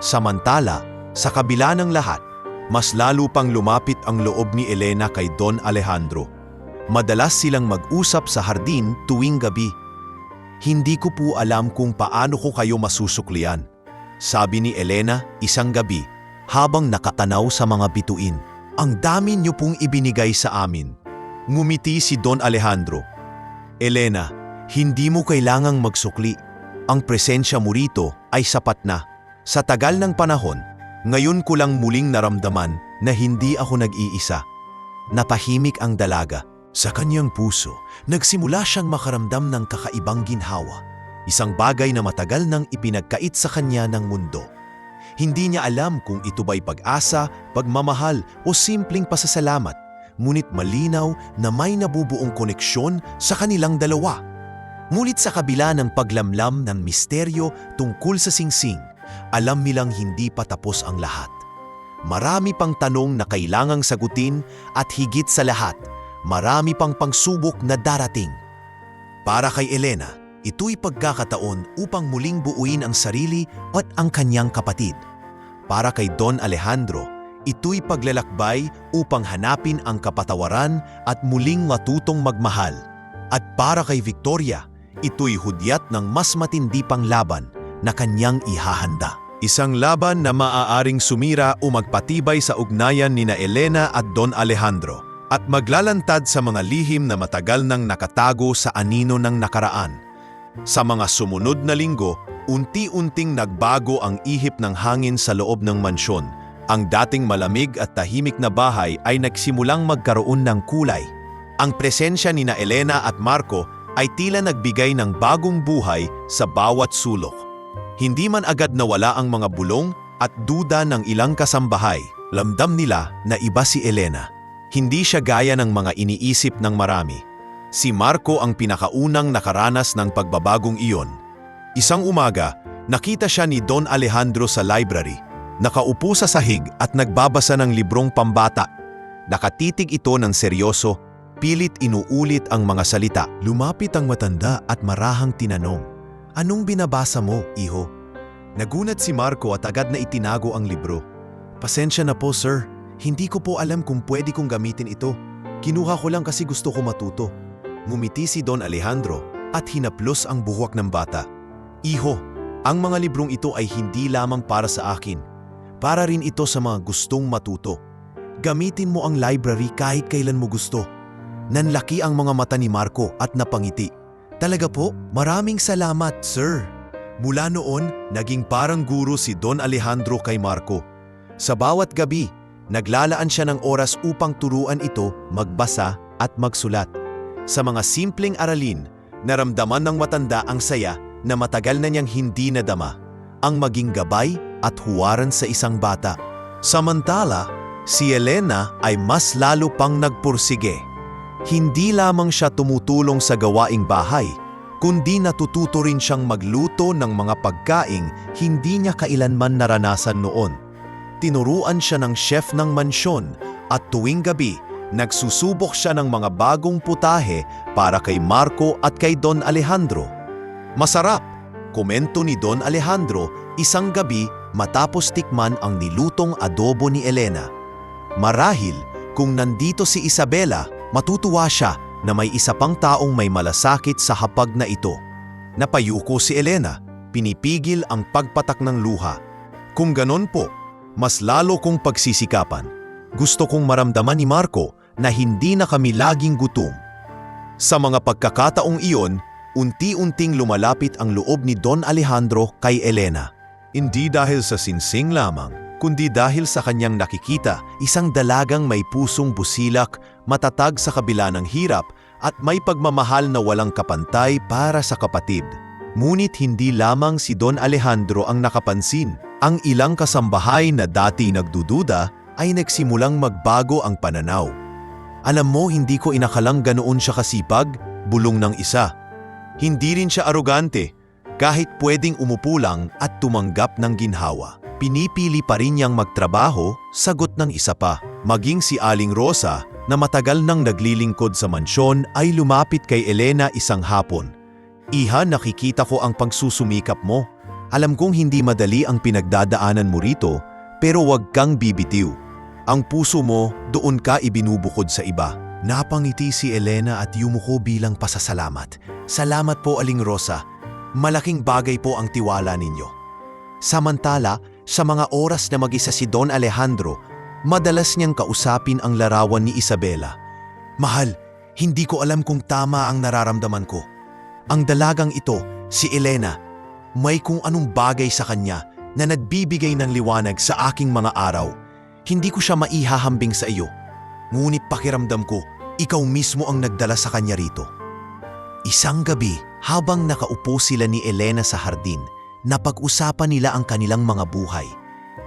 Samantala, sa kabila ng lahat, mas lalo pang lumapit ang loob ni Elena kay Don Alejandro. Madalas silang mag-usap sa hardin tuwing gabi. Hindi ko po alam kung paano ko kayo masusuklian, sabi ni Elena isang gabi habang nakatanaw sa mga bituin. Ang dami niyo pong ibinigay sa amin. Ngumiti si Don Alejandro. Elena, hindi mo kailangang magsukli. Ang presensya mo rito ay sapat na. Sa tagal ng panahon, ngayon ko lang muling naramdaman na hindi ako nag-iisa. Napahimik ang dalaga. Sa kanyang puso, nagsimula siyang makaramdam ng kakaibang ginhawa. Isang bagay na matagal nang ipinagkait sa kanya ng mundo. Hindi niya alam kung ito ba'y pag-asa, pagmamahal o simpleng pasasalamat. Ngunit malinaw na may nabubuong koneksyon sa kanilang dalawa. Ngunit sa kabila ng paglamlam ng misteryo tungkol sa singsing, alam nilang hindi pa tapos ang lahat. Marami pang tanong na kailangang sagutin at higit sa lahat, marami pang pangsubok na darating. Para kay Elena, ito'y pagkakataon upang muling buuin ang sarili at ang kanyang kapatid. Para kay Don Alejandro, ito'y paglalakbay upang hanapin ang kapatawaran at muling matutong magmahal. At para kay Victoria, ito'y hudyat ng mas matindi pang laban na kanyang ihahanda. Isang laban na maaaring sumira o magpatibay sa ugnayan nina Elena at Don Alejandro at maglalantad sa mga lihim na matagal nang nakatago sa anino ng nakaraan. Sa mga sumunod na linggo, unti-unting nagbago ang ihip ng hangin sa loob ng mansyon Ang dating malamig at tahimik na bahay ay nagsimulang magkaroon ng kulay. Ang presensya ni Elena at Marco ay tila nagbigay ng bagong buhay sa bawat sulok. Hindi man agad nawala ang mga bulong at duda ng ilang kasambahay, lamdam nila na iba si Elena. Hindi siya gaya ng mga iniisip ng marami. Si Marco ang pinakaunang nakaranas ng pagbabagong iyon. Isang umaga, nakita siya ni Don Alejandro sa library. Nakaupo sa sahig at nagbabasa ng librong pambata. Nakatitig ito ng seryoso, pilit inuulit ang mga salita. Lumapit ang matanda at marahang tinanong, "Anong binabasa mo, iho?" Nagunat si Marco at agad na itinago ang libro. "Pasensya na po, sir. Hindi ko po alam kung pwede kong gamitin ito. Kinuha ko lang kasi gusto ko matuto." Ngumiti si Don Alejandro at hinaplos ang buhok ng bata. "Iho, ang mga librong ito ay hindi lamang para sa akin. Para rin ito sa mga gustong matuto. Gamitin mo ang library kahit kailan mo gusto." Nanlaki ang mga mata ni Marco at napangiti. "Talaga po? Maraming salamat, sir." Mula noon, naging parang guro si Don Alejandro kay Marco. Sa bawat gabi, naglalaan siya ng oras upang turuan ito magbasa at magsulat. Sa mga simpleng aralin, naramdaman ng matanda ang saya na matagal na niyang hindi nadama, ang maging gabay at huwaran sa isang bata. Samantala, si Elena ay mas lalo pang nagpursige. Hindi lamang siya tumutulong sa gawaing bahay, kundi natututo rin siyang magluto ng mga pagkaing hindi niya kailanman naranasan noon. Tinuruan siya ng chef ng mansyon at tuwing gabi, nagsusubok siya ng mga bagong putahe para kay Marco at kay Don Alejandro. "Masarap," komento ni Don Alejandro isang gabi matapos tikman ang nilutong adobo ni Elena. Marahil kung nandito si Isabela, matutuwa siya na may isa pang taong may malasakit sa hapag na ito. Napayuko si Elena, pinipigil ang pagpatak ng luha. "Kung ganon po, mas lalo kong pagsisikapan. Gusto kong maramdaman ni Marco na hindi na kami laging gutom." Sa mga pagkakataong iyon, unti-unting lumalapit ang loob ni Don Alejandro kay Elena. Hindi dahil sa sinsing lamang, kundi dahil sa kanyang nakikita isang dalagang may pusong busilak, matatag sa kabila ng hirap at may pagmamahal na walang kapantay para sa kapatid. Ngunit hindi lamang si Don Alejandro ang nakapansin. Ang ilang kasambahay na dati nagdududa ay nagsimulang magbago ang pananaw. "Alam mo, hindi ko inakalang ganoon siya kasipag," bulong ng isa. "Hindi rin siya arogante. Kahit pwedeng umupo lang at tumanggap ng ginhawa. Pinipili pa rin niyang magtrabaho," sagot ng isa pa. Maging si Aling Rosa na matagal nang naglilingkod sa mansyon ay lumapit kay Elena isang hapon. "Iha, nakikita ko ang pagsusumikap mo. Alam kong hindi madali ang pinagdadaanan mo rito, pero wag kang bibitiw. Ang puso mo, doon ka ibinubukod sa iba." Napangiti si Elena at yumuko bilang pasasalamat. "Salamat po, Aling Rosa. Malaking bagay po ang tiwala ninyo." Samantala, sa mga oras na mag-isa si Don Alejandro, madalas niyang kausapin ang larawan ni Isabela. "Mahal, hindi ko alam kung tama ang nararamdaman ko. Ang dalagang ito, si Elena, may kung anong bagay sa kanya na nagbibigay ng liwanag sa aking mga araw. Hindi ko siya maihahambing sa iyo. Ngunit pakiramdam ko, ikaw mismo ang nagdala sa kanya rito." Isang gabi, habang nakaupo sila ni Elena sa hardin, napag-usapan nila ang kanilang mga buhay.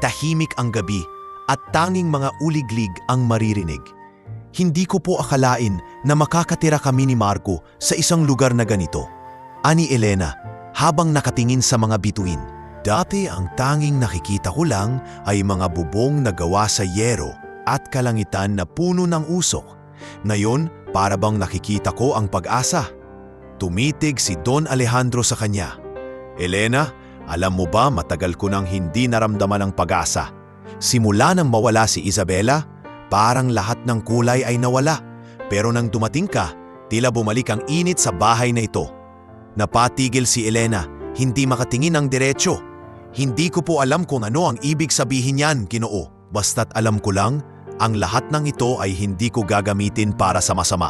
Tahimik ang gabi at tanging mga uliglig ang maririnig. "Hindi ko po akalain na makakatira kami ni Marco sa isang lugar na ganito," ani Elena habang nakatingin sa mga bituin. "Dati ang tanging nakikita ko lang ay mga bubong na gawa sa yero at kalangitan na puno ng usok. Ngayon, para bang nakikita ko ang pag-asa." Tumitig si Don Alejandro sa kanya. "Elena, alam mo ba matagal ko nang hindi naramdaman ang pag-asa. Simula nang mawala si Isabela, parang lahat ng kulay ay nawala. Pero nang dumating ka, tila bumalik ang init sa bahay na ito." Napatigil si Elena, hindi makatingin ng diretsyo. "Hindi ko po alam kung ano ang ibig sabihin niyan, Ginoo. Basta't alam ko lang, ang lahat ng ito ay hindi ko gagamitin para sa masama.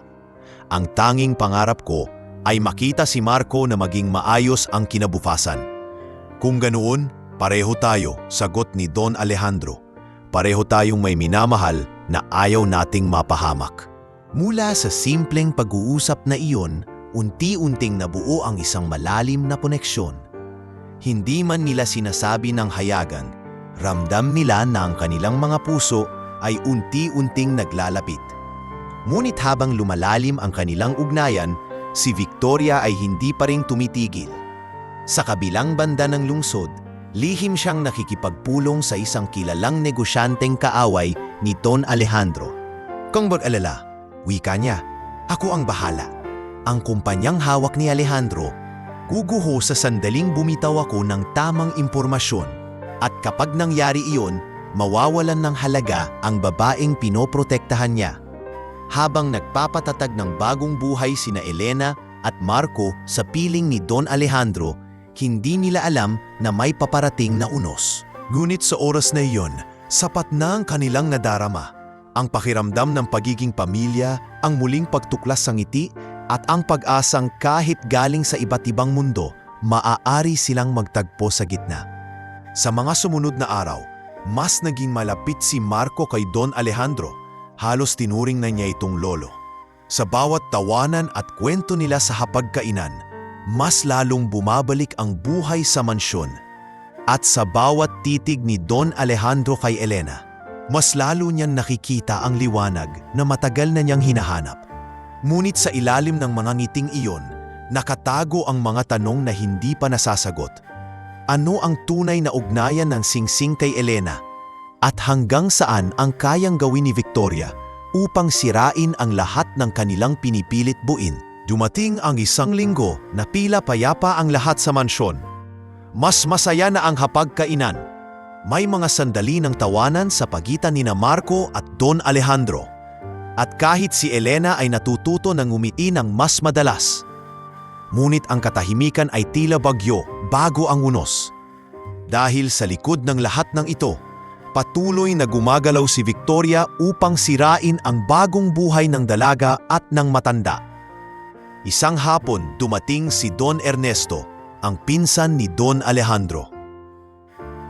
Ang tanging pangarap ko ay makita si Marco na maging maayos ang kinabukasan." "Kung ganoon, pareho tayo," sagot ni Don Alejandro. Pareho tayong may minamahal na ayaw nating mapahamak. Mula sa simpleng pag-uusap na iyon, unti-unting nabuo ang isang malalim na koneksyon. Hindi man nila sinasabi ng hayagan, ramdam nila na ang kanilang mga puso ay unti-unting naglalapit. Ngunit habang lumalalim ang kanilang ugnayan, si Victoria ay hindi pa ring tumitigil. Sa kabilang banda ng lungsod, lihim siyang nakikipagpulong sa isang kilalang negosyanteng kaaway ni Don Alejandro. Kung mag-alala, wika niya, ako ang bahala. Ang kumpanyang hawak ni Alejandro, guguho sa sandaling bumitaw ako ng tamang impormasyon at kapag nangyari iyon, mawawalan ng halaga ang babaeng pinoprotektahan niya. Habang nagpapatatag ng bagong buhay sina Elena at Marco sa piling ni Don Alejandro, hindi nila alam na may paparating na unos. Ngunit sa oras na iyon, sapat na ang kanilang nadarama. Ang pakiramdam ng pagiging pamilya, ang muling pagtuklas sa ngiti, at ang pag-asang kahit galing sa iba't ibang mundo, maaari silang magtagpo sa gitna. Sa mga sumunod na araw, mas naging malapit si Marco kay Don Alejandro. Halos tinuring na niya itong lolo. Sa bawat tawanan at kwento nila sa hapagkainan, mas lalong bumabalik ang buhay sa mansyon. At sa bawat titig ni Don Alejandro kay Elena, mas lalo niyang nakikita ang liwanag na matagal na niyang hinahanap. Ngunit sa ilalim ng mga ngiting iyon, nakatago ang mga tanong na hindi pa nasasagot. Ano ang tunay na ugnayan ng Singsing kay Elena? At hanggang saan ang kayang gawin ni Victoria upang sirain ang lahat ng kanilang pinipilit buuin? Dumating ang isang linggo na pila payapa ang lahat sa mansyon. Mas masaya na ang hapagkainan. May mga sandali ng tawanan sa pagitan ni Marco at Don Alejandro. At kahit si Elena ay natututo ng ngumiti ng mas madalas. Ngunit ang katahimikan ay tila bagyo bago ang unos. Dahil sa likod ng lahat ng ito, patuloy na gumagalaw si Victoria upang sirain ang bagong buhay ng dalaga at ng matanda. Isang hapon dumating si Don Ernesto, ang pinsan ni Don Alejandro.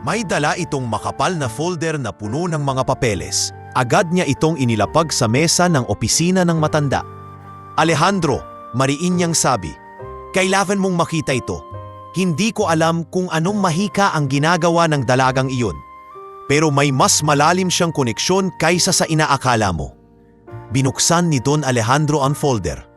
May dala itong makapal na folder na puno ng mga papeles. Agad niya itong inilapag sa mesa ng opisina ng matanda. Alejandro, mariin niyang sabi, kailangan mong makita ito. Hindi ko alam kung anong mahika ang ginagawa ng dalagang iyon. Pero may mas malalim siyang koneksyon kaysa sa inaakala mo. Binuksan ni Don Alejandro ang folder.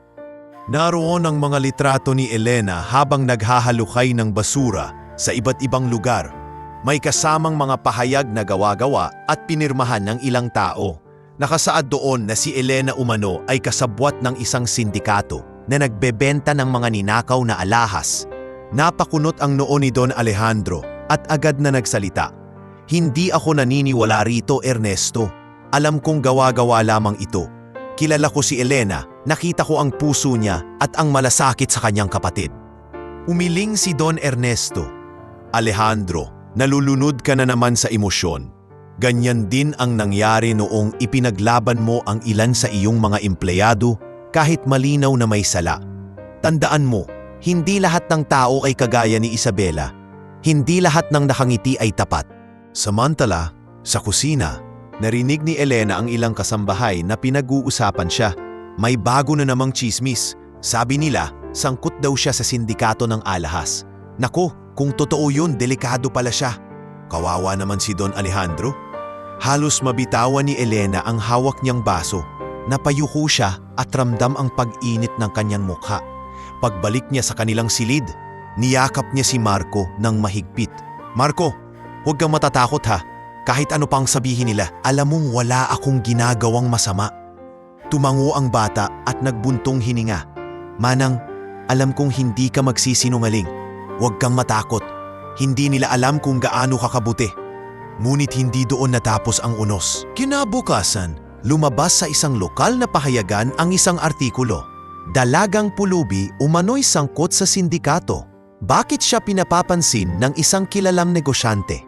Naroon ang mga litrato ni Elena habang naghahalukay ng basura sa iba't ibang lugar. May kasamang mga pahayag na gawa-gawa at pinirmahan ng ilang tao. Nakasaad doon na si Elena umano ay kasabwat ng isang sindikato na nagbebenta ng mga ninakaw na alahas. Napakunot ang noo ni Don Alejandro at agad na nagsalita. Hindi ako naniniwala rito, Ernesto. Alam kong gawa-gawa lamang ito. Kilala ko si Elena, nakita ko ang puso niya at ang malasakit sa kanyang kapatid. Umiling si Don Ernesto. Alejandro, nalulunod ka na naman sa emosyon. Ganyan din ang nangyari noong ipinaglaban mo ang ilan sa iyong mga empleyado kahit malinaw na may sala. Tandaan mo, hindi lahat ng tao ay kagaya ni Isabela. Hindi lahat ng nakangiti ay tapat. Samantala, sa kusina, narinig ni Elena ang ilang kasambahay na pinag-uusapan siya. May bago na namang tsismis. Sabi nila, sangkot daw siya sa sindikato ng alahas. Nako, kung totoo yun, delikado pala siya. Kawawa naman si Don Alejandro. Halos mabitawan ni Elena ang hawak niyang baso. Napayuko siya at ramdam ang pag-init ng kanyang mukha. Pagbalik niya sa kanilang silid, niyakap niya si Marco ng mahigpit. Marco, huwag kang matatakot ha. Kahit ano pang sabihin nila, alam mong wala akong ginagawang masama. Tumango ang bata at nagbuntong hininga. Manang, alam kong hindi ka magsisinungaling. Huwag kang matakot. Hindi nila alam kung gaano ka kabuti. Ngunit hindi doon natapos ang unos. Kinabukasan, lumabas sa isang lokal na pahayagan ang isang artikulo. Dalagang pulubi umano'y sangkot sa sindikato. Bakit siya pinapapansin ng isang kilalang negosyante?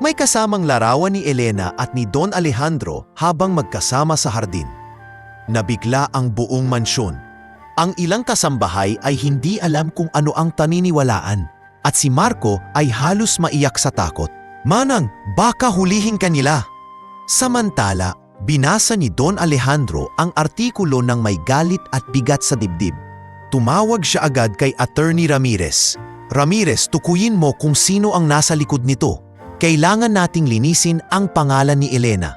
May kasamang larawan ni Elena at ni Don Alejandro habang magkasama sa hardin. Nabigla ang buong mansyon. Ang ilang kasambahay ay hindi alam kung ano ang paniniwalaan at si Marco ay halos maiyak sa takot. Manang, baka hulihin ka nila. Samantala, binasa ni Don Alejandro ang artikulo ng may galit at bigat sa dibdib. Tumawag siya agad kay Attorney Ramirez. Ramirez, tukuyin mo kung sino ang nasa likod nito. Kailangan nating linisin ang pangalan ni Elena.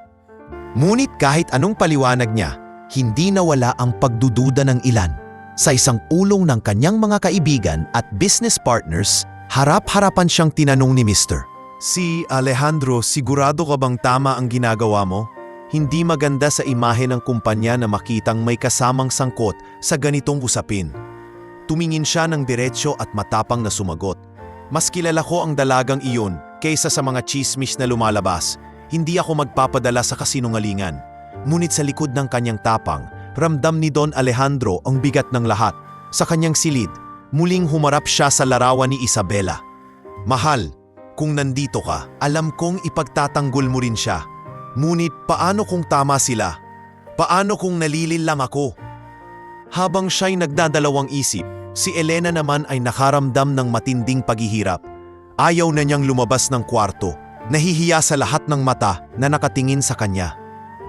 Ngunit kahit anong paliwanag niya, hindi nawala ang pagdududa ng ilan. Sa isang ulong ng kanyang mga kaibigan at business partners, harap-harapan siyang tinanong ni Mr. Si Alejandro, sigurado ka bang tama ang ginagawa mo? Hindi maganda sa imahe ng kumpanya na makitang may kasamang sangkot sa ganitong usapin. Tumingin siya ng diretsyo at matapang na sumagot. Mas kilala ko ang dalagang iyon kaysa sa mga chismis na lumalabas. Hindi ako magpapadala sa kasinungalingan. Ngunit sa likod ng kanyang tapang, ramdam ni Don Alejandro ang bigat ng lahat. Sa kanyang silid, muling humarap siya sa larawan ni Isabela. Mahal, kung nandito ka, alam kong ipagtatanggol mo rin siya. Ngunit paano kung tama sila? Paano kung nalilil lang ako? Habang siya'y nagdadalawang isip, si Elena naman ay nakaramdam ng matinding paghihirap. Ayaw na niyang lumabas ng kwarto, nahihiya sa lahat ng mata na nakatingin sa kanya.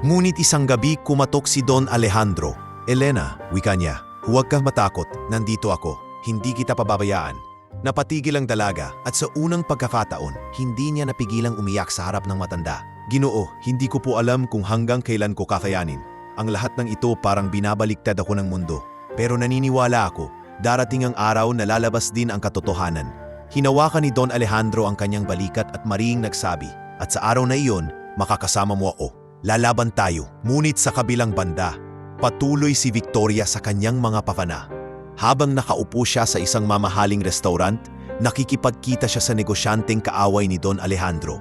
Ngunit isang gabi kumatok si Don Alejandro. Elena, wika niya, huwag kang matakot, nandito ako, hindi kita pababayaan. Napatigil ang dalaga at sa unang pagkakataon, hindi niya napigilang umiyak sa harap ng matanda. Ginoo, hindi ko po alam kung hanggang kailan ko kakayanin. Ang lahat ng ito parang binabaliktad ako ng mundo. Pero naniniwala ako, darating ang araw na lalabas din ang katotohanan. Hinawakan ni Don Alejandro ang kanyang balikat at mariing nagsabi, at sa araw na iyon, makakasama mo ako. Lalaban tayo. Ngunit sa kabilang banda, patuloy si Victoria sa kanyang mga pafana. Habang nakaupo siya sa isang mamahaling restaurant, nakikipagkita siya sa negosyanteng kaaway ni Don Alejandro.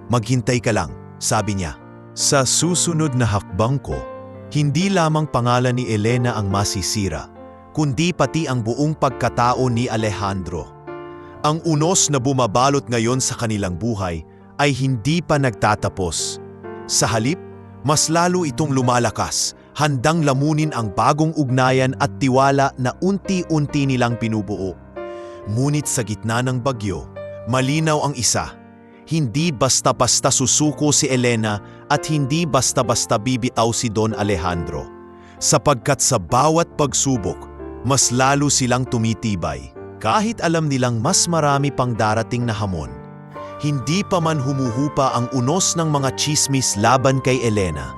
Maghintay ka lang, sabi niya. Sa susunod na hakbang ko, hindi lamang pangalan ni Elena ang masisira, kundi pati ang buong pagkatao ni Alejandro. Ang unos na bumabalot ngayon sa kanilang buhay ay hindi pa nagtatapos. Sa halip, mas lalo itong lumalakas, handang lamunin ang bagong ugnayan at tiwala na unti-unti nilang pinubuo. Ngunit sa gitna ng bagyo, malinaw ang isa. Hindi basta-basta susuko si Elena at hindi basta-basta bibitaw si Don Alejandro. Sapagkat sa bawat pagsubok, mas lalo silang tumitibay. Kahit alam nilang mas marami pang darating na hamon. Hindi pa man humuhupa ang unos ng mga chismis laban kay Elena.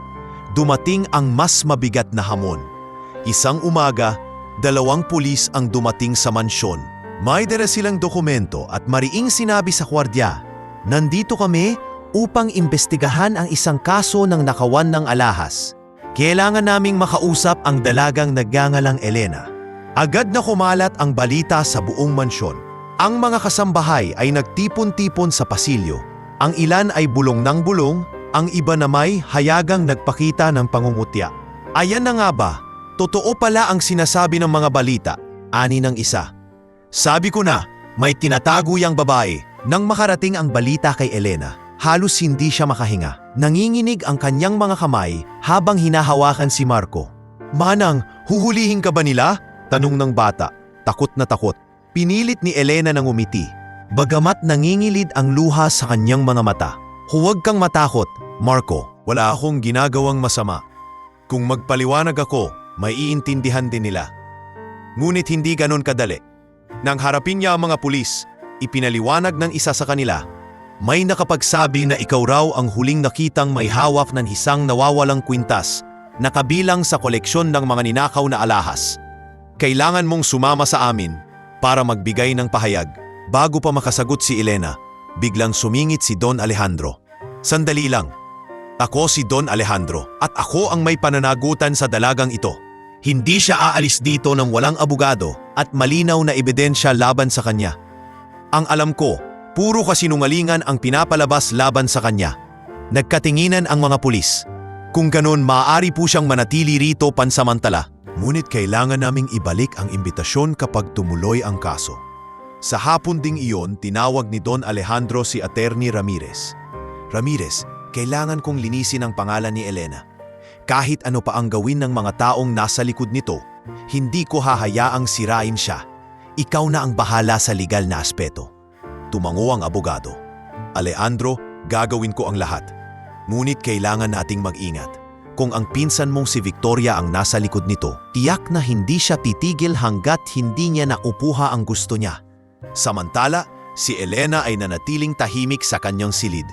Dumating ang mas mabigat na hamon. Isang umaga, 2 pulis ang dumating sa mansyon. May dala silang dokumento at mariing sinabi sa kwardya, nandito kami upang imbestigahan ang isang kaso ng nakawan ng alahas. Kailangan naming makausap ang dalagang nagngangalang Elena. Agad na kumalat ang balita sa buong mansyon. Ang mga kasambahay ay nagtipon-tipon sa pasilyo. Ang ilan ay bulong ng bulong, ang iba na may hayagang nagpakita ng pangungutya. Ayan na nga ba? Totoo pala ang sinasabi ng mga balita, ani ng isa. Sabi ko na, may tinatago yang babae. Nang makarating ang balita kay Elena, halos hindi siya makahinga. Nanginginig ang kanyang mga kamay habang hinahawakan si Marco. Manang, huhulihin ka ba nila? Tanong ng bata, takot na takot. Pinilit ni Elena ng umiti. Bagamat nangingilid ang luha sa kanyang mga mata. Huwag kang matakot, Marco. Wala akong ginagawang masama. Kung magpaliwanag ako, may iintindihan din nila. Ngunit hindi ganon kadali. Nang harapin niya ang mga pulis, ipinaliwanag ng isa sa kanila, may nakapagsabi na ikaw raw ang huling nakitang may hawak ng isang nawawalang kwintas na kabilang sa koleksyon ng mga ninakaw na alahas. Kailangan mong sumama sa amin para magbigay ng pahayag. Bago pa makasagot si Elena, biglang sumingit si Don Alejandro. Sandali lang. Ako si Don Alejandro at ako ang may pananagutan sa dalagang ito. Hindi siya aalis dito ng walang abogado at malinaw na ebidensya laban sa kanya. Ang alam ko, puro kasinungalingan ang pinapalabas laban sa kanya. Nagkatinginan ang mga pulis. Kung ganon, maaari po siyang manatili rito pansamantala. Ngunit kailangan naming ibalik ang imbitasyon kapag tumuloy ang kaso. Sa hapon ding iyon, tinawag ni Don Alejandro si Attorney Ramirez. Ramirez, kailangan kong linisin ang pangalan ni Elena. Kahit ano pa ang gawin ng mga taong nasa likod nito, hindi ko hahayaang sirain siya. Ikaw na ang bahala sa legal na aspeto. Tumango ang abogado. Alejandro, gagawin ko ang lahat. Ngunit kailangan nating mag-ingat. Kung ang pinsan mong si Victoria ang nasa likod nito, tiyak na hindi siya titigil hanggat hindi niya naupuha ang gusto niya. Samantala, si Elena ay nanatiling tahimik sa kanyang silid.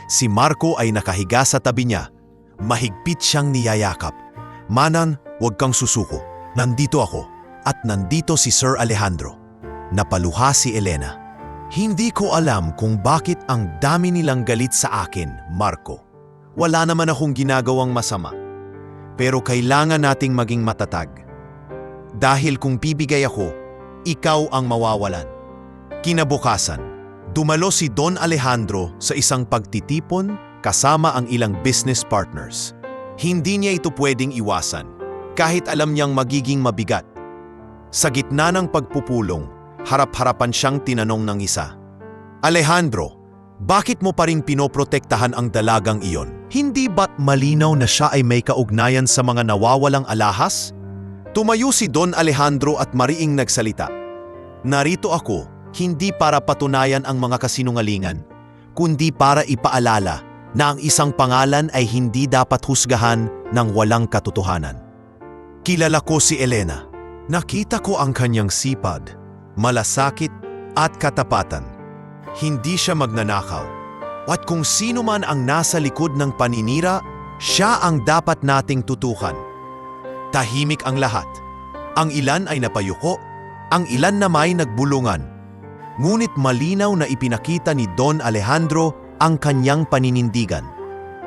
Si Marco ay nakahiga sa tabi niya. Mahigpit siyang niyayakap. Manan, huwag kang susuko. Nandito ako. At nandito si Sir Alejandro. Napaluha si Elena. Hindi ko alam kung bakit ang dami nilang galit sa akin, Marco. Wala naman akong ginagawang masama. Pero kailangan nating maging matatag. Dahil kung bibigay ako, ikaw ang mawawalan. Kinabukasan, dumalo si Don Alejandro sa isang pagtitipon kasama ang ilang business partners. Hindi niya ito pwedeng iwasan, kahit alam niyang magiging mabigat. Sa gitna ng pagpupulong, harap-harapan siyang tinanong ng isa. Alejandro, bakit mo pa ring pinoprotektahan ang dalagang iyon? Hindi ba't malinaw na siya ay may kaugnayan sa mga nawawalang alahas? Tumayo si Don Alejandro at mariing nagsalita. Narito ako, hindi para patunayan ang mga kasinungalingan, kundi para ipaalala na ang isang pangalan ay hindi dapat husgahan ng walang katotohanan. Kilala ko si Elena. Nakita ko ang kanyang sipag, malasakit at katapatan. Hindi siya magnanakaw. At kung sino man ang nasa likod ng paninira, siya ang dapat nating tutukan. Tahimik ang lahat. Ang ilan ay napayuko, ang ilan naman ay nagbulungan. Ngunit malinaw na ipinakita ni Don Alejandro ang kanyang paninindigan.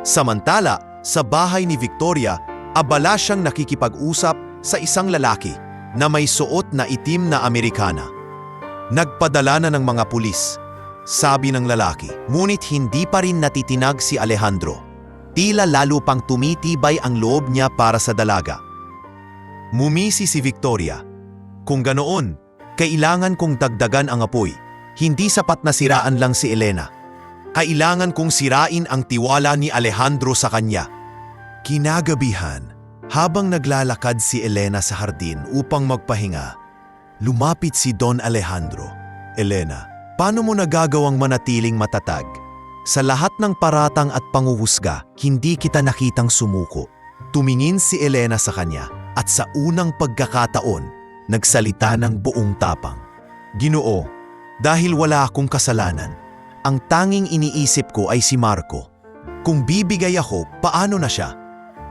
Samantala, sa bahay ni Victoria, abala siyang nakikipag-usap sa isang lalaki na may suot na itim na Amerikana. Nagpadala na ng mga pulis, sabi ng lalaki. Ngunit hindi pa rin natitinag si Alejandro. Tila lalo pang tumitibay ang loob niya para sa dalaga. Mumisi si Victoria. Kung ganoon, kailangan kong dagdagan ang apoy. Hindi sapat na siraan lang si Elena. Kailangan kong sirain ang tiwala ni Alejandro sa kanya. Kinagabihan, habang naglalakad si Elena sa hardin upang magpahinga, lumapit si Don Alejandro. Elena, paano mo nagagawang manatiling matatag? Sa lahat ng paratang at panguhusga, hindi kita nakitang sumuko. Tumingin si Elena sa kanya at sa unang pagkakataon, nagsalita ng buong tapang. Ginoo, dahil wala akong kasalanan, ang tanging iniisip ko ay si Marco. Kung bibigay ako, paano na siya?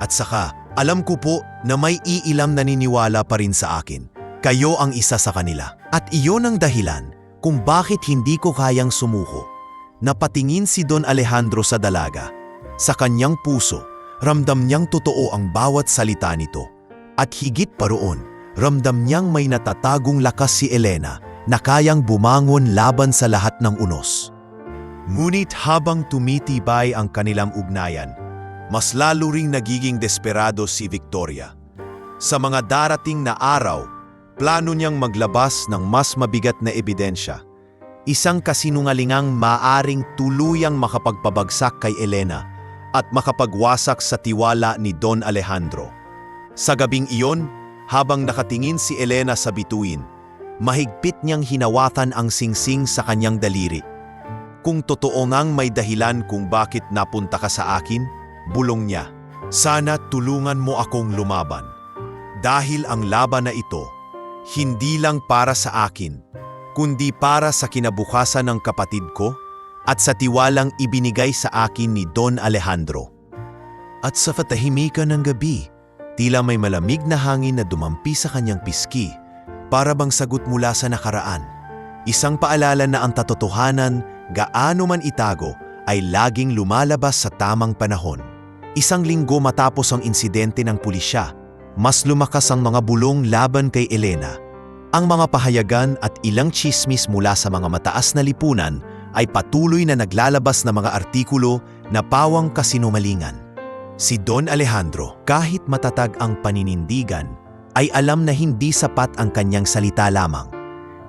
At saka, alam ko po na may iilang naniniwala pa rin sa akin. Kayo ang isa sa kanila. At iyon ang dahilan kung bakit hindi ko kayang sumuko. Napatingin si Don Alejandro sa dalaga. Sa kanyang puso, ramdam niyang totoo ang bawat salita nito. At higit pa roon, ramdam niyang may natatagong lakas si Elena na kayang bumangon laban sa lahat ng unos. Ngunit habang tumitibay ang kanilang ugnayan, mas lalo ring nagiging desperado si Victoria. Sa mga darating na araw, plano niyang maglabas ng mas mabigat na ebidensya. Isang kasinungalingang maaring tuluyang makapagpabagsak kay Elena at makapagwasak sa tiwala ni Don Alejandro. Sa gabing iyon, habang nakatingin si Elena sa bituin, mahigpit niyang hinawatan ang singsing sa kanyang daliri. Kung totoo ngang may dahilan kung bakit napunta ka sa akin, bulong niya, sana tulungan mo akong lumaban. Dahil ang laban na ito, hindi lang para sa akin, kundi para sa kinabukasan ng kapatid ko at sa tiwalang ibinigay sa akin ni Don Alejandro. At sa katahimikan ng gabi, tila may malamig na hangin na dumampi sa kanyang pisngi, para bang sagot mula sa nakaraan. Isang paalala na ang katotohanan, gaano man itago, ay laging lumalabas sa tamang panahon. Isang linggo matapos ang insidente ng pulisya, mas lumakas ang mga bulong laban kay Elena. Ang mga pahayagan at ilang tsismis mula sa mga mataas na lipunan ay patuloy na naglalabas ng mga artikulo na pawang kasinungalingan. Si Don Alejandro, kahit matatag ang paninindigan, ay alam na hindi sapat ang kanyang salita lamang.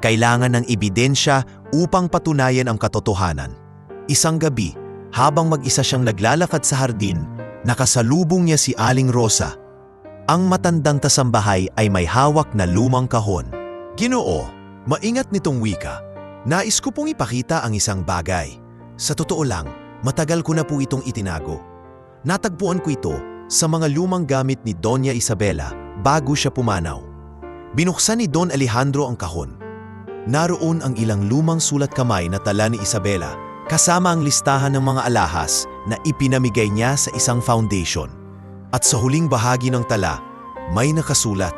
Kailangan ng ebidensya upang patunayan ang katotohanan. Isang gabi, habang mag-isa siyang naglalakad sa hardin, nakasalubong niya si Aling Rosa. Ang matandang tasambahay ay may hawak na lumang kahon. Ginoo, maingat nitong wika. Nais ko pong ipakita ang isang bagay. Sa totoo lang, matagal ko na po itong itinago. Natagpuan ko ito sa mga lumang gamit ni Doña Isabela bago siya pumanaw. Binuksan ni Don Alejandro ang kahon. Naroon ang ilang lumang sulat kamay na tala ni Isabela kasama ang listahan ng mga alahas na ipinamigay niya sa isang foundation. At sa huling bahagi ng tala, may nakasulat,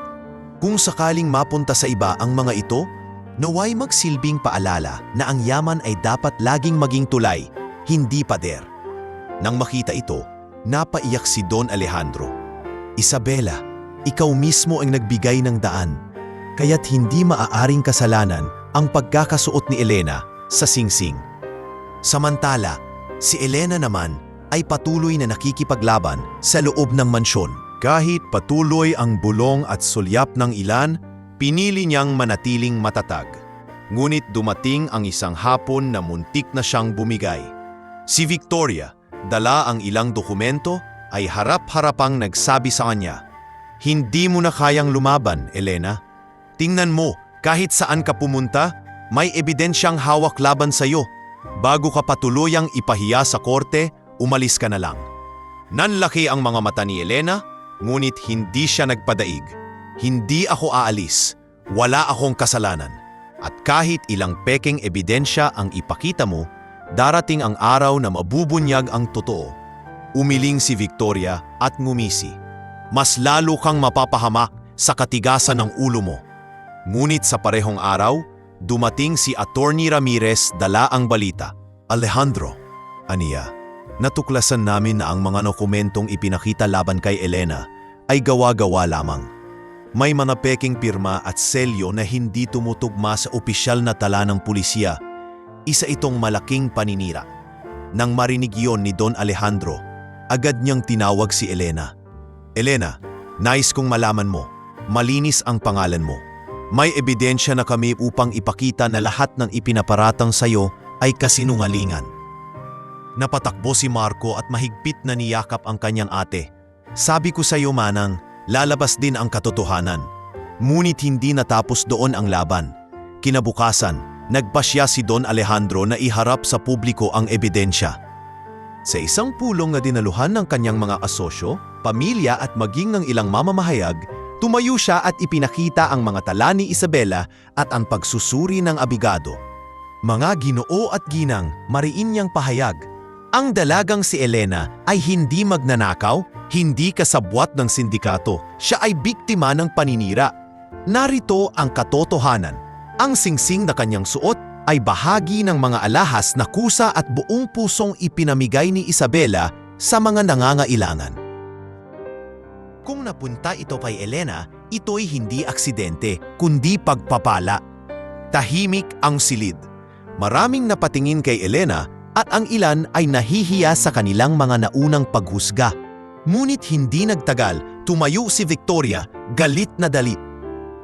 "Kung sakaling mapunta sa iba ang mga ito, naway magsilbing paalala na ang yaman ay dapat laging maging tulay, hindi pader." Nang makita ito, napaiyak si Don Alejandro. "Isabela, ikaw mismo ang nagbigay ng daan, kaya't hindi maaaring kasalanan ang pagkakasuot ni Elena sa singsing." Samantala, si Elena naman ay patuloy na nakikipaglaban sa loob ng mansyon. Kahit patuloy ang bulong at sulyap ng ilan, pinili niyang manatiling matatag. Ngunit dumating ang isang hapon na muntik na siyang bumigay. Si Victoria, dala ang ilang dokumento, ay harap-harapang nagsabi sa kanya, "Hindi mo na kayang lumaban, Elena. Tingnan mo, kahit saan ka pumunta, may ebidensyang hawak laban sa iyo. Bago ka patuluyang ipahiya sa korte, umalis ka na lang." Nanlaki ang mga mata ni Elena, ngunit hindi siya nagpadaig. "Hindi ako aalis. Wala akong kasalanan. At kahit ilang peking ebidensya ang ipakita mo, darating ang araw na mabubunyag ang totoo." Umiling si Victoria at ngumisi. "Mas lalo kang mapapahamak sa katigasan ng ulo mo." Ngunit sa parehong araw, dumating si Attorney Ramirez dala ang balita. "Alejandro," aniya, "natuklasan namin na ang mga dokumentong ipinakita laban kay Elena ay gawa-gawa lamang. May mga peking pirma at selyo na hindi tumutugma sa opisyal na tala ng pulisya. Isa itong malaking paninira." Nang marinig yon ni Don Alejandro, agad niyang tinawag si Elena. "Elena, nais kong malaman mo, malinis ang pangalan mo. May ebidensya na kami upang ipakita na lahat ng ipinaparatang sayo ay kasinungalingan." Napatakbo si Marco at mahigpit na niyakap ang kanyang ate. "Sabi ko sa iyo, manang, lalabas din ang katotohanan." Ngunit hindi natapos doon ang laban. Kinabukasan, nagpasya si Don Alejandro na iharap sa publiko ang ebidensya. Sa isang pulong na dinaluhan ng kanyang mga asosyo, pamilya at maging ng ilang mamamahayag, tumayo siya at ipinakita ang mga tala ni Isabela at ang pagsusuri ng abogado. "Mga Ginoo at ginang, mariin niyang pahayag. Ang dalagang si Elena ay hindi magnanakaw, hindi kasabwat ng sindikato. Siya ay biktima ng paninira. Narito ang katotohanan. Ang singsing na kanyang suot ay bahagi ng mga alahas na kusa at buong pusong ipinamigay ni Isabela sa mga nangangailangan. Kung napunta ito kay Elena, ito'y hindi aksidente, kundi pagpapala." Tahimik ang silid. Maraming napatingin kay Elena at ang ilan ay nahihiya sa kanilang mga naunang paghusga. Ngunit hindi nagtagal, tumayo si Victoria, galit na dalit.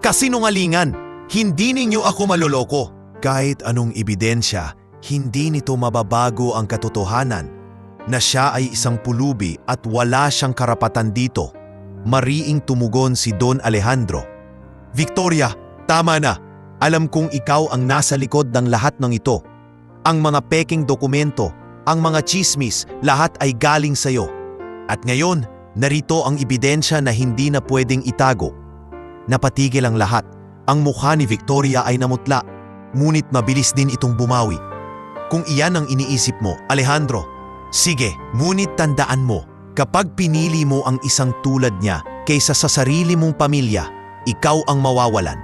"Kasinungalingan! Hindi ninyo ako maloloko. Kahit anong ebidensya, hindi nito mababago ang katotohanan na siya ay isang pulubi at wala siyang karapatan dito." Mariing tumugon si Don Alejandro. "Victoria, tama na. Alam kong ikaw ang nasa likod ng lahat ng ito. Ang mga peking dokumento, ang mga chismis, lahat ay galing sa iyo. At ngayon, narito ang ebidensya na hindi na pwedeng itago." Napatigil ang lahat. Ang mukha ni Victoria ay namutla, ngunit mabilis din itong bumawi. "Kung iyan ang iniisip mo, Alejandro, sige, ngunit tandaan mo, kapag pinili mo ang isang tulad niya kaysa sa sarili mong pamilya, ikaw ang mawawalan."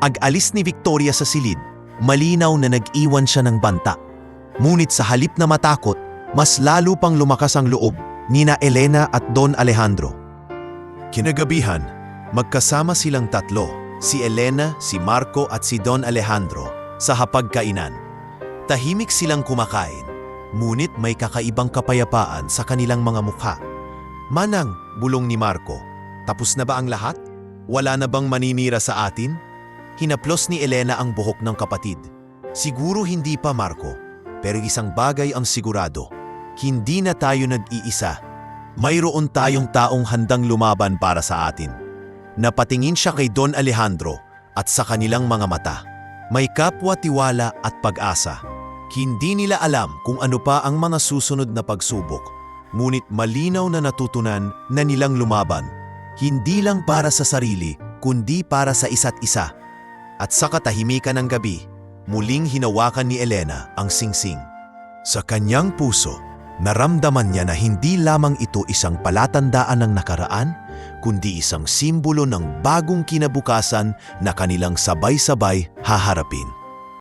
Ag-alis ni Victoria sa silid, malinaw na nag-iwan siya ng banta. Ngunit sa halip na matakot, mas lalo pang lumakas ang loob nina Elena at Don Alejandro. Kinagabihan, magkasama silang tatlo, si Elena, si Marco at si Don Alejandro, sa hapagkainan. Tahimik silang kumakain, ngunit may kakaibang kapayapaan sa kanilang mga mukha. "Manang," bulong ni Marco, "tapos na ba ang lahat? Wala na bang maninira sa atin?" Hinaplos ni Elena ang buhok ng kapatid. "Siguro hindi pa, Marco, pero isang bagay ang sigurado. Hindi na tayo nag-iisa. Mayroon tayong taong handang lumaban para sa atin." Napatingin siya kay Don Alejandro at sa kanilang mga mata. May kapwa-tiwala at pag-asa. Hindi nila alam kung ano pa ang mga susunod na pagsubok. Ngunit malinaw na natutunan na nilang lumaban, hindi lang para sa sarili, kundi para sa isa't isa. At sa katahimikan ng gabi, muling hinawakan ni Elena ang singsing. Sa kanyang puso, naramdaman niya na hindi lamang ito isang palatandaan ng nakaraan, kundi isang simbolo ng bagong kinabukasan na kanilang sabay-sabay haharapin.